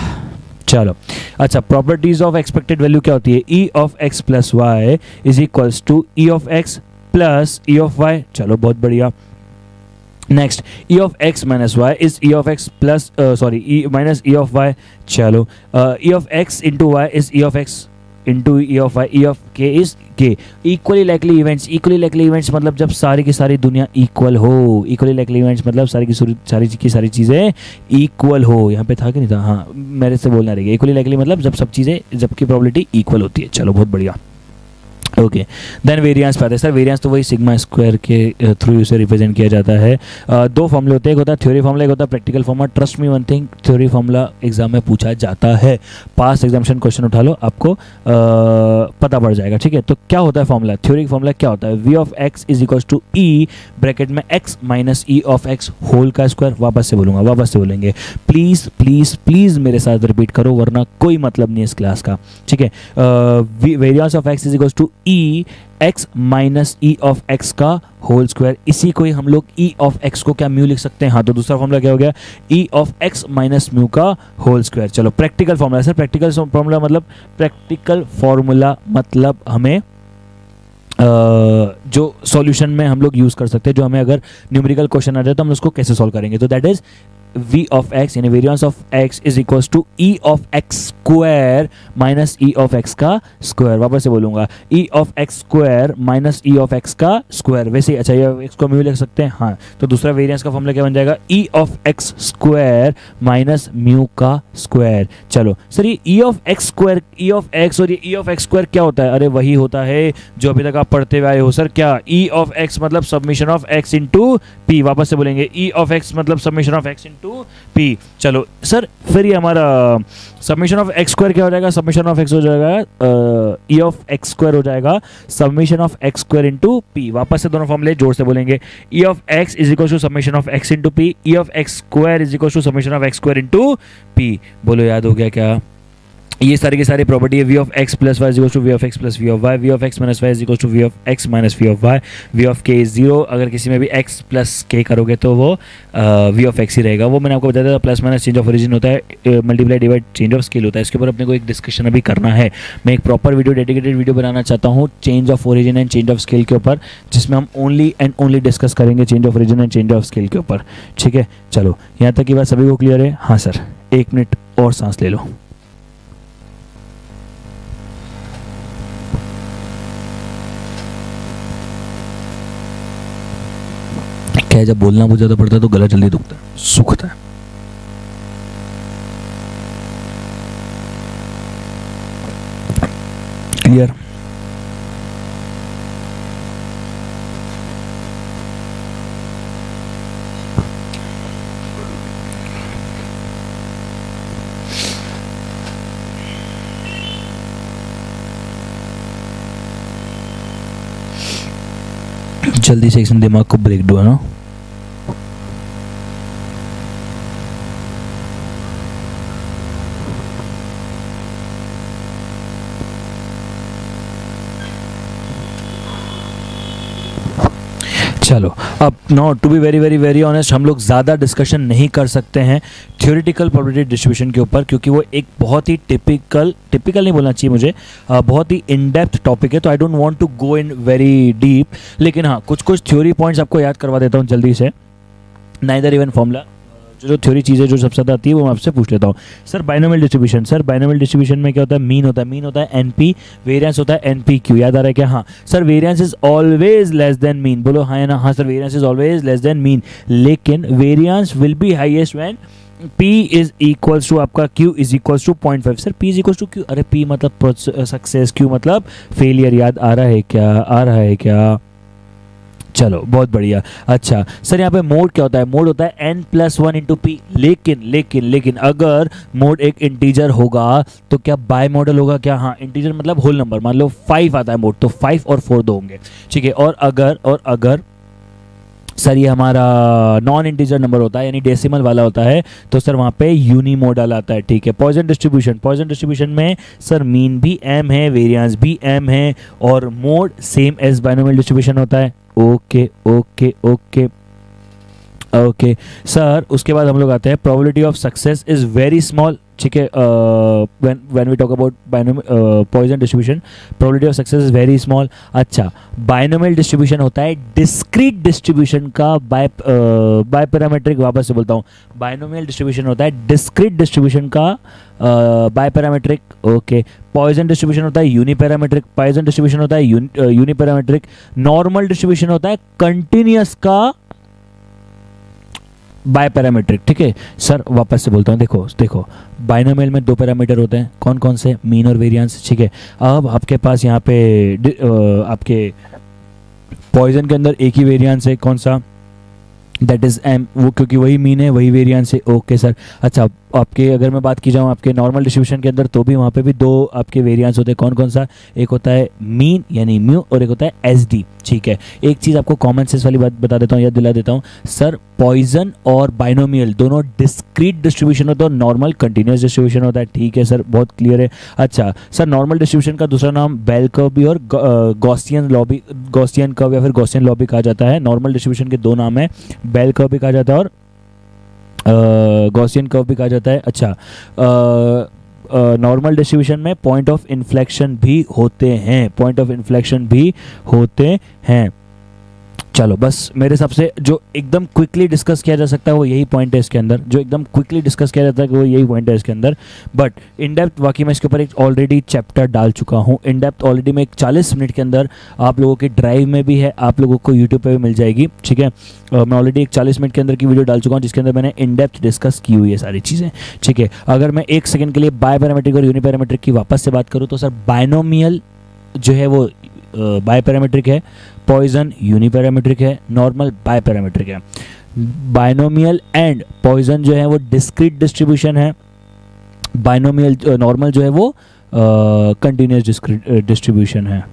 चलो अच्छा, प्रॉपर्टीज ऑफ एक्सपेक्टेड वैल्यू क्या होती है? E of x plus y is equals to E of x plus E of y. चलो बहुत बढ़िया। Next E of x minus y is E of x plus sorry E minus E of y. चलो E of x into y is E of x into E of y, E of k is k. Equally likely events, equally likely events मतलब जब सारी की सारी दुनिया equal हो। Equally likely events मतलब सारी की सारी चीज़ें इक्वल हो। यहाँ पे था कि नहीं था, हाँ मेरे से बोलना रहेगा। इक्वली लाइकली मतलब जब सब चीज़ें, जबकि प्रोबेबिलिटी इक्वल होती है। चलो बहुत बढ़िया। ओके देन वेरिएंस पे आते हैं सर। वेरिएंस तो वही सिग्मा स्क्वायर के थ्रू उसे रिप्रेजेंट किया जाता है। दो फॉर्मूले होते हैं, एक होता है थ्योरी फॉर्मूला, एक होता है practical formula. Trust me one thing, theory formula exam में पूछा जाता है। पास एग्जामिनेशन क्वेश्चन उठा लो, आपको पता पड़ जाएगा। ठीक है, तो क्या होता है फॉर्मूला, थ्योरी फॉर्मूला क्या होता है? We of x is equal to E bracket में x minus E of x whole का स्क्वायर। वापस से बोलूँगा, वापस से बोलेंगे, प्लीज़ प्लीज़ प्लीज़ मेरे साथ रिपीट करो, वरना कोई मतलब नहीं है इस क्लास का। ठीक है, variance of x is equal to e x minus E of x का होल स्क्वायर। इसी को ही हम लोग ई ऑफ एक्स को क्या म्यू लिख सकते हैं। हाँ, तो दूसरा फॉर्मूला क्या हो गया? ई ऑफ एक्स माइनस म्यू का होल स्क्वायर। चलो practical formula sir. Practical formula मतलब, प्रैक्टिकल फॉर्मूला मतलब हमें जो सॉल्यूशन में हम लोग यूज़ कर सकते हैं, जो हमें अगर न्यूमेरिकल क्वेश्चन आ जाए तो हम उसको कैसे सॉल्व करेंगे। तो that is v of x यानी variance of x is equals to e of x square minus e of x का स्क्वायर। वापस से बोलूंगा, e of x square minus e of x का स्क्वायर। वैसे ही अच्छा, ये x को म्यू लिख सकते हैं। हाँ, तो दूसरा वेरिएंस का फॉर्मूला क्या बन जाएगा? e of x square minus mu का स्क्वायर। चलो सर, ये e of x square, e of x और ये e ऑफ x स्क्वायर क्या होता है? अरे वही होता है जो अभी तक आप पढ़ते हुए आए हो सर। क्या? e ऑफ x मतलब submission of x into p। वापस से बोलेंगे, e ऑफ x मतलब submission of x to p. चलो सर, फिर ये हमारा समेशन ऑफ एक्स स्क्वायर क्या हो जाएगा? समेशन ऑफ एक्स हो जाएगा ई ऑफ एक्स स्क्वायर हो जाएगा summation of x square into p. वापस से दोनों फॉर्मूले जोर से बोलेंगे, e of x is equal to summation of x into p, e of x square is equal to summation of x square into p. बोलो याद हो गया क्या? ये सारी की सारी प्रॉपर्टी है। We of x plus y is equal to v of x plus v of y, v of x minus y is equal to v of x minus v of y, v of k is zero. अगर किसी में भी x plus के करोगे तो वो we of x ही रहेगा। वो मैंने आपको बताया था, plus minus change of origin होता है, multiply divide change of scale होता है। इसके ऊपर अपने को एक डिस्कशन अभी करना है। मैं एक प्रॉपर वीडियो, डेडिकेटेड वीडियो बनाना चाहता हूँ change of origin and change of scale के ऊपर, जिसमें हम ओनली एंड ओनली डिस्कस करेंगे change of origin and change of scale के ऊपर। ठीक है, चलो यहाँ तक की बात सभी को क्लियर है? हाँ सर, 1 मिनट और सांस ले लो। क्या है, जब बोलना बहुत ज़्यादा पड़ता है तो गला जल्दी दुखता है, सूखता है। क्लियर? जल्दी से इसमें दिमाग को ब्रेक दो ना। चलो अब no, to be very very very honest, हम लोग ज़्यादा डिस्कशन नहीं कर सकते हैं थ्योरेटिकल प्रोबेबिलिटी डिस्ट्रीब्यूशन के ऊपर, क्योंकि वो एक बहुत ही टिपिकल नहीं बोलना चाहिए मुझे, बहुत ही इन डेप्थ टॉपिक है। तो I don't want to go in very deep, लेकिन हाँ कुछ थ्योरी पॉइंट्स आपको याद करवा देता हूँ जल्दी से। नाइदर इवन फॉर्मूला, जो थ्योरी चीज़ें जो सबसे ज़्यादा आती है वो मैं आपसे पूछ लेता हूँ। Sir binomial distribution, sir binomial distribution में क्या होता है? मीन होता है एनपी, वेरिएंस होता है एनपी-क्यू। याद आ रहा है क्या? हाँ sir, variance is always less than mean. बोलो हाँ या ना? हाँ sir, variance is always less than mean, लेकिन variance will be highest when P is equals to आपका Q is equals to 0.5। Sir P is equals to Q, अरे P मतलब success, Q मतलब फेलियर। याद आ रहा है क्या? आ रहा है क्या? चलो बहुत बढ़िया। अच्छा सर, यहाँ पे मोड क्या होता है? मोड होता है n+1 इंटू पी। लेकिन अगर मोड एक इंटीजर होगा तो क्या बाय मॉडल होगा क्या? हाँ, इंटीजर मतलब होल नंबर। मान लो 5 आता है मोड, तो 5 और 4 दो होंगे। ठीक है, और अगर सर ये हमारा नॉन इंटीजर नंबर होता है, यानी डेसिमल वाला होता है, तो सर वहाँ पे यूनिमोडल आता है। ठीक है, पॉइजन डिस्ट्रीब्यूशन में सर मीन भी m है, वेरिएंस भी m है, और mode same as binomial distribution होता है। ओके सर, उसके बाद हम लोग आते हैं probability of success is very small. ठीक है, when we talk about Poisson distribution probability of success is very small. अच्छा, बाइनोमियल डिस्ट्रीब्यूशन होता है डिस्क्रीट डिस्ट्रीब्यूशन का, बाय पैरामीट्रिक, वापस से बोलता हूँ, बाइनोमियल डिस्ट्रीब्यूशन होता है डिस्क्रीट डिस्ट्रीब्यूशन का biparametric. Okay, Poisson distribution होता है यूनिपैरामीट्रिक, पॉइजन डिस्ट्रीब्यूशन होता है यूनिपैरामीट्रिक, नॉर्मल डिस्ट्रीब्यूशन होता है कंटिन्यूअस का बाय पैरामीट्रिक। ठीक है सर, वापस से बोलता हूँ, देखो बाइनोमियल में दो पैरामीटर होते हैं, कौन कौन से, मीन और वेरिएंस। ठीक है, अब आपके पास यहाँ पे आपके पॉइजन के अंदर एक ही वेरिएंस है, कौन सा, दैट इज एम, वो क्योंकि वही मीन है वही वेरिएंस है। ओके सर, अच्छा आपके अगर मैं बात की जाऊँ आपके नॉर्मल डिस्ट्रीब्यूशन के अंदर, तो भी वहाँ पे भी दो आपके वेरिएंस होते हैं, कौन कौन सा, एक होता है मीन यानी म्यू और एक होता है एस डी। ठीक है, एक चीज़ आपको कॉमन सेंस वाली बात बता देता हूँ, याद दिला देता हूँ सर, पॉइजन और बाइनोमियल दोनों डिस्क्रीट डिस्ट्रीब्यूशन होता है और नॉर्मल कंटिन्यूस डिस्ट्रीब्यूशन होता है। ठीक है सर, बहुत क्लियर है। अच्छा सर, नॉर्मल डिस्ट्रीब्यूशन का दूसरा नाम बेल कर्व भी और गॉसियन कर्व या फिर गॉसियन लॉ भी कहा जाता है। नॉर्मल डिस्ट्रीब्यूशन के दो नाम है, बेल कर्व भी कहा जाता है और गॉसियन कर्व भी कहा जाता है। अच्छा, नॉर्मल डिस्ट्रीब्यूशन में पॉइंट ऑफ इन्फ्लेक्शन भी होते हैं, चलो बस मेरे हिसाब से जो एकदम क्विकली डिस्कस किया जा सकता है वो यही पॉइंट है इसके अंदर, जो एकदम क्विकली डिस्कस किया जाता है वो यही पॉइंट है इसके अंदर। बट इन डेप्थ बाकी मैं इसके ऊपर एक ऑलरेडी चैप्टर डाल चुका हूँ, इन डेप्थ ऑलरेडी मैं एक 40 मिनट के अंदर आप लोगों की ड्राइव में भी है, आप लोगों को यूट्यूब पे भी मिल जाएगी। ठीक है, मैं ऑलरेडी एक 40 मिनट के अंदर की वीडियो डाल चुका हूँ जिसके अंदर मैंने इन डेप्थ डिस्कस की हुई है सारी चीज़ें। ठीक है, अगर मैं एक सेकेंड के लिए बाय पैरामीट्रिक और यूनिपैरामीट्रिक की वापस से बात करूँ तो सर, बाइनोमियल जो है वो बाय पैरामीट्रिक है, पॉइजन यूनिपैरामीट्रिक है, नॉर्मल बाय पैरामीट्रिक है। बाइनोमियल एंड पॉइजन जो है वो डिस्क्रीट डिस्ट्रीब्यूशन है, बाइनोमियल नॉर्मल जो है वो कंटिन्यूस डिस्ट्रीब्यूशन है।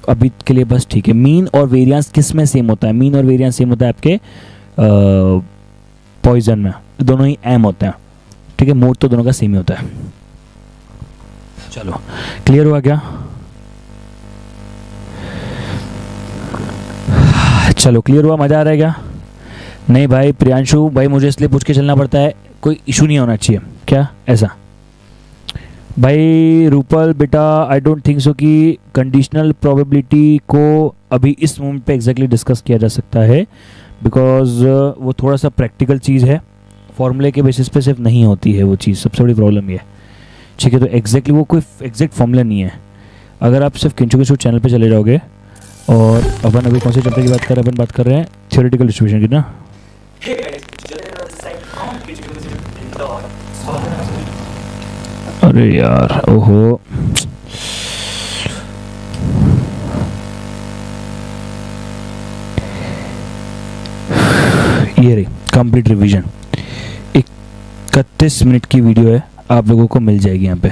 अभी के लिए बस ठीक है। मीन और वेरिएंस किस में सेम होता है, मीन और वेरिएंस सेम होता है आपके पॉइजन में, दोनों ही एम होते हैं। ठीक है, मोड तो दोनों का सेम ही होता है। चलो क्लियर हुआ क्या, चलो क्लियर हुआ, मज़ा आ रहा है क्या? नहीं भाई प्रियांशु भाई, मुझे इसलिए पूछ के चलना पड़ता है, कोई इशू नहीं होना चाहिए क्या ऐसा? भाई रूपल बेटा, आई डोंट थिंक सो कि कंडीशनल प्रोबेबिलिटी को अभी इस मोमेंट पे एग्जैक्टली डिस्कस किया जा सकता है, बिकॉज वो थोड़ा सा प्रैक्टिकल चीज़ है, फॉर्मूले के बेसिस पे सिर्फ नहीं होती है वो चीज़, सबसे बड़ी प्रॉब्लम ये। ठीक है, तो एग्जैक्टली वो कोई एग्जैक्ट फॉर्मूला नहीं है। अगर आप सिर्फ किंचू के शूट चैनल पे चले जाओगे, और अपन अभी कौन से चैप्टर की बात कर रहे हैं, अपन बात कर रहे हैं थ्योरेटिकल डिस्ट्रीब्यूशन की ना। अरे यार ओहो, ये रही कंप्लीट रिवीजन, 31 मिनट की वीडियो है, आप लोगों को मिल जाएगी यहाँ पे।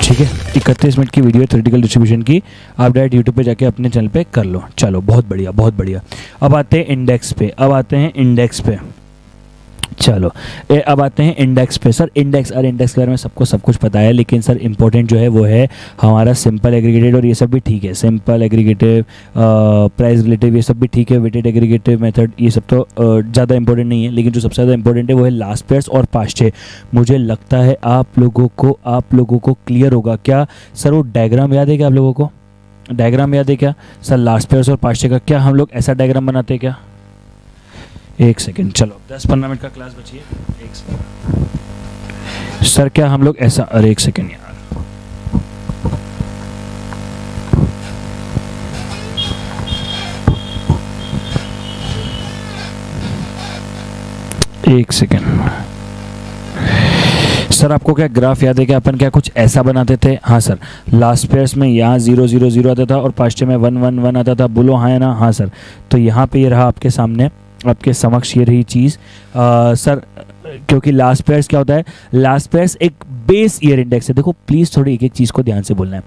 ठीक है, 31 मिनट की वीडियो है थ्योरेटिकल डिस्ट्रीब्यूशन की, आप डायरेक्ट यूट्यूब पे जाके अपने चैनल पे कर लो। चलो बहुत बढ़िया बहुत बढ़िया। अब आते हैं इंडेक्स पे, चलो अब आते हैं इंडेक्स पे। सर इंडेक्स, अरे इंडेक्स के बारे में सबको सब कुछ पता है, लेकिन सर इंपॉर्टेंट जो है वो है हमारा सिंपल एग्रीगेटेड, और ये सब भी ठीक है, सिंपल एग्रीगेटिव, प्राइस रिलेटिव, ये सब भी ठीक है, वेटेड एग्रीगेटिव मेथड, ये सब तो ज़्यादा इंपॉर्टेंट नहीं है, लेकिन जो सबसे ज़्यादा इंपॉर्टेंट है वो है लास्ट पेयर्स और पास्ट है। मुझे लगता है आप लोगों को क्लियर होगा क्या सर? वो डायग्राम याद है क्या आप लोगों को? डायग्राम याद है क्या सर? लास्ट पेयर्स और पास्ट का क्या हम लोग ऐसा डायग्राम बनाते हैं क्या? एक सेकेंड, चलो 10-15 मिनट का क्लास बची है, एक सेकेंड सर, क्या हम लोग ऐसा, अरे एक सेकेंड यार, एक सेकेंड सर, आपको क्या ग्राफ याद है कि अपन क्या कुछ ऐसा बनाते थे? हाँ सर, लास्ट पेयर्स में यहाँ 0 0 0 आता था और पास्ट में 1 1 1 आता था, बोलो हाँ है ना? हाँ सर, तो यहाँ पे ये रहा आपके सामने, आपके समक्ष ये रही चीज़ सर, क्योंकि लास्ट पेयर्स क्या होता है? लास्ट पेयर्स एक बेस ईयर इंडेक्स है। देखो प्लीज़ थोड़ी एक एक चीज़ को ध्यान से बोलना है।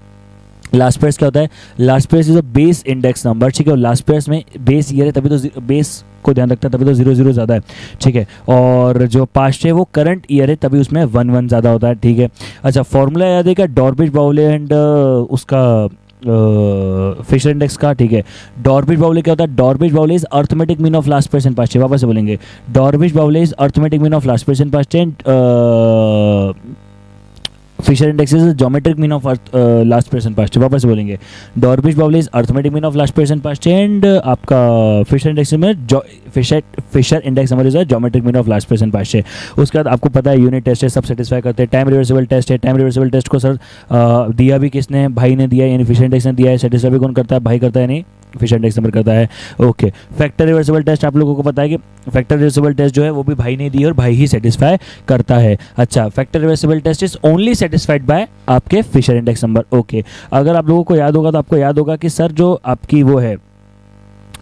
लास्ट पेयर्स क्या होता है? Last pairs is a base index number. ठीक है, और लास्ट पेयर्स में बेस ईयर है, तभी तो बेस को ध्यान रखता है, तभी तो 0 0 ज़्यादा है। ठीक है, और जो पास्ट है वो करंट ईयर है, तभी उसमें 1 1 ज़्यादा होता है। ठीक है, अच्छा फॉर्मूला याद है क्या? डॉर्बिश बाउले एंड उसका फिशर इंडेक्स का, ठीक है। डॉर्बिश बाउले क्या होता है? Drobisch Bowley is arithmetic mean of last person past tense. वापस से बोलेंगे, Drobisch Bowley is arithmetic mean of last person past tense. Fisher index is geometric mean of last person past tense. वापस से बोलेंगे, Drobisch Bowley is arithmetic mean of last person past tense. आपका Fisher index में Fisher index number is geometric mean of last person past tense. उसके बाद आपको पता है यूनिट टेस्ट है, सब सेटिस्फाई करते हैं। टाइम रिवर्सिबल टेस्ट है, टाइम रिवर्सिबल टेस्ट को सर दिया भी किसने? भाई ने दिया, यानी फिशर इंडेक्स ने दिया है। सेटिस्फाई भी कौन करता है? भाई करता है, नहीं फिशर इंडेक्स नंबर करता है। ओके, फैक्टर रिवर्सिबल टेस्ट आप लोगों को पता है कि फैक्टर रिवर्सिबल टेस्ट जो है वो भी भाई ने दी और भाई ही सेटिस्फाई करता है। अच्छा, factor reversible test is only satisfied by आपके फिशर इंडेक्स नंबर। ओके, अगर आप लोगों को याद होगा तो आपको याद होगा कि सर जो आपकी वो है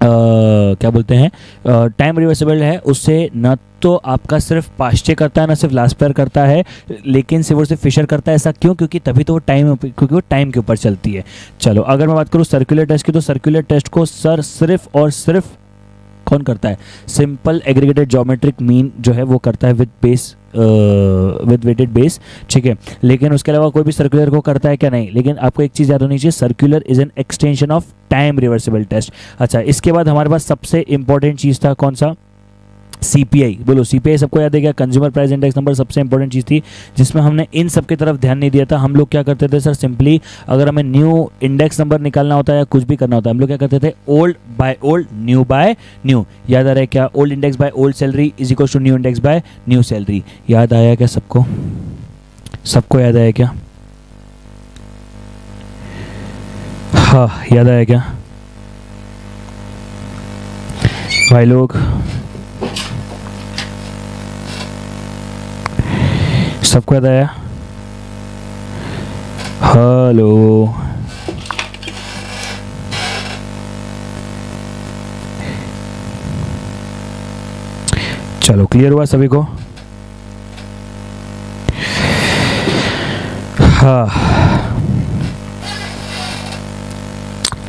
क्या बोलते हैं टाइम रिवर्सिबल है, उससे न तो आपका सिर्फ पास्ट करता है, ना सिर्फ लास्ट पेयर करता है, लेकिन सिर्फ और सिर्फ फिशर करता है। ऐसा क्यों? क्योंकि तभी तो वो टाइम के ऊपर चलती है। चलो, अगर मैं बात करूँ सर्कुलर टेस्ट की, तो सर्कुलर टेस्ट को सर सिर्फ और सिर्फ कौन करता है? सिंपल एग्रीगेटेड ज्योमेट्रिक मीन जो है वो करता है with base, with weighted base, ठीक है। लेकिन उसके अलावा कोई भी सर्कुलर को करता है क्या? नहीं। लेकिन आपको एक चीज़ याद होनी चाहिए, circular is an extension of time reversible test. अच्छा, इसके बाद हमारे पास सबसे इंपॉर्टेंट चीज़ था कौन सा? सीपीआई। बोलो, सीपीआई सबको याद है क्या? कंज्यूमर प्राइस इंडेक्स नंबर सबसे इंपॉर्टेंट चीज़ थी, जिसमें हमने इन सब की तरफ ध्यान नहीं दिया था। हम लोग क्या करते थे सर? सिंपली अगर हमें न्यू इंडेक्स नंबर निकालना होता है या कुछ भी करना होता है, हम लोग क्या करते थे? Old by old, new by new. याद आ रहा है क्या? Old index by old salary is equal to new index by new salary. याद आया क्या सबको? सबको याद आया क्या? हाँ, याद आया क्या भाई लोग? सबको याद आया? हेलो, चलो क्लियर हुआ सभी को? हाँ,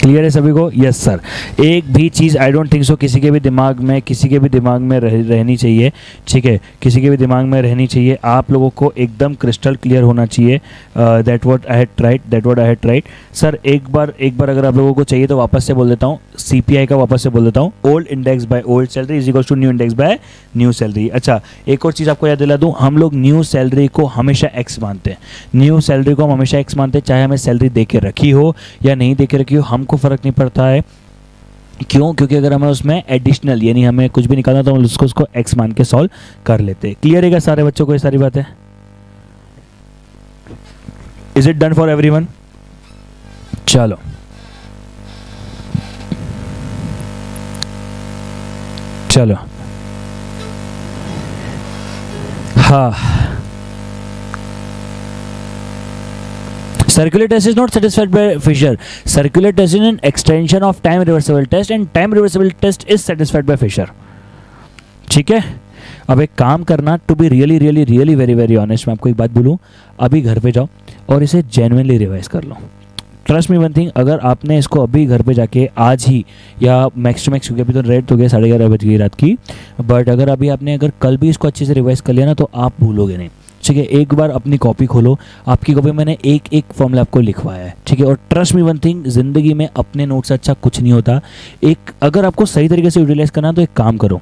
क्लियर है सभी को? Yes sir. एक भी चीज़ आई डोंट थिंक सो किसी के भी दिमाग में रहनी चाहिए, ठीक है, किसी के भी दिमाग में रहनी चाहिए। आप लोगों को एकदम क्रिस्टल क्लियर होना चाहिए। That what I had tried sir. एक बार अगर आप लोगों को चाहिए तो वापस से बोल देता हूँ, सीपीआई का वापस से बोल देता हूँ। Old index by old salary is equal to new index by new salary. अच्छा, एक और चीज़ आपको याद दिला दूँ, हम लोग न्यू सैलरी को हमेशा एक्स मानते हैं। न्यू सैलरी को हम हमेशा एक्स मानते हैं, चाहे हमें सैलरी दे के रखी हो या नहीं दे के रखी हो, हमको फ़र्क नहीं पड़ता है। क्यों? क्योंकि अगर हमें उसमें एडिशनल यानी हमें कुछ भी निकालना तो हम उसको एक्स मान के सॉल्व कर लेते हैं। क्लियर है क्या सारे बच्चों को ये सारी बातें? Is it done for everyone? चलो, चलो, हाँ। Circular test is not satisfied by Fisher. Circular test is an extension of time reversible test and time reversible test is satisfied by Fisher. ठीक है? अब एक काम करना, to be really very honest, मैं आपको एक बात बोलूँ, अभी घर पे जाओ और इसे जेन्युइनली रिवाइज कर लो। ट्रस्ट मी वन थिंग, अगर आपने इसको अभी घर पे जाके आज ही या मैक्स टू मैक्स, क्योंकि अभी तो रेट हो गया 11:30 बज गई रात की, बट अगर अगर कल भी इसको अच्छे से रिवाइज कर लिया ना तो आप भूलोगे नहीं। ठीक है, एक बार अपनी कॉपी खोलो, आपकी कॉपी में मैंने एक फॉर्मूला आपको लिखवाया है, ठीक है। और ट्रस्ट मी वन थिंग, ज़िंदगी में अपने नोट से अच्छा कुछ नहीं होता। अगर आपको सही तरीके से यूटिलाइज करना तो एक काम करो,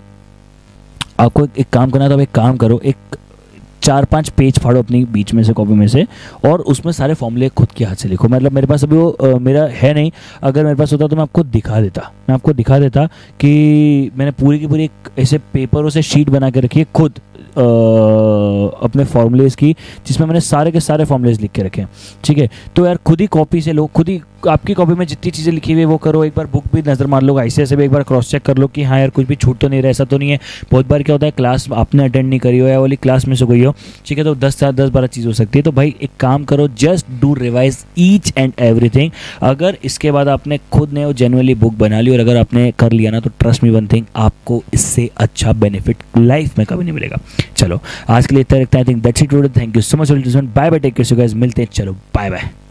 आपको एक काम करना तो आप एक काम करो, एक 4-5 पेज फाड़ो अपनी बीच में से कॉपी में से और उसमें सारे फॉर्मूले खुद के हाथ से लिखो। मतलब मेरे पास अभी वो मेरा है नहीं, अगर मेरे पास होता तो मैं आपको दिखा देता कि मैंने पूरी की पूरी ऐसे पेपरों से शीट बना के रखी है खुद अपने फॉर्मूलेज़ की, जिसमें मैंने सारे के सारे फॉर्मूलेज़ लिख के रखे हैं, ठीक है। तो यार खुद ही कॉपी से लो, खुद ही आपकी कॉपी में जितनी चीज़ें लिखी हुई है वो करो। एक बार बुक भी नज़र मार लो, ऐसे भी एक बार क्रॉस चेक कर लो कि हाँ यार कुछ भी छूट तो नहीं रहा, ऐसा तो नहीं है। बहुत बार क्या होता है, क्लास आपने अटेंड नहीं करी हो या वाली क्लास में से कोई हो, ठीक है, तो 10-12 चीज़ हो सकती है। तो भाई एक काम करो, just do revise each and everything. अगर इसके बाद आपने खुद ने वो जेन्युइनली बुक बना ली और अगर आपने कर लिया ना, तो ट्रस्ट मी वन थिंग, आपको इससे अच्छा बेनिफिट लाइफ में कभी नहीं मिलेगा। चलो आज के लिए इतना रखते हैं। I think that's it. Thank you so much. Bye bye, take care guys, मिलते हैं। चलो बाय बाय।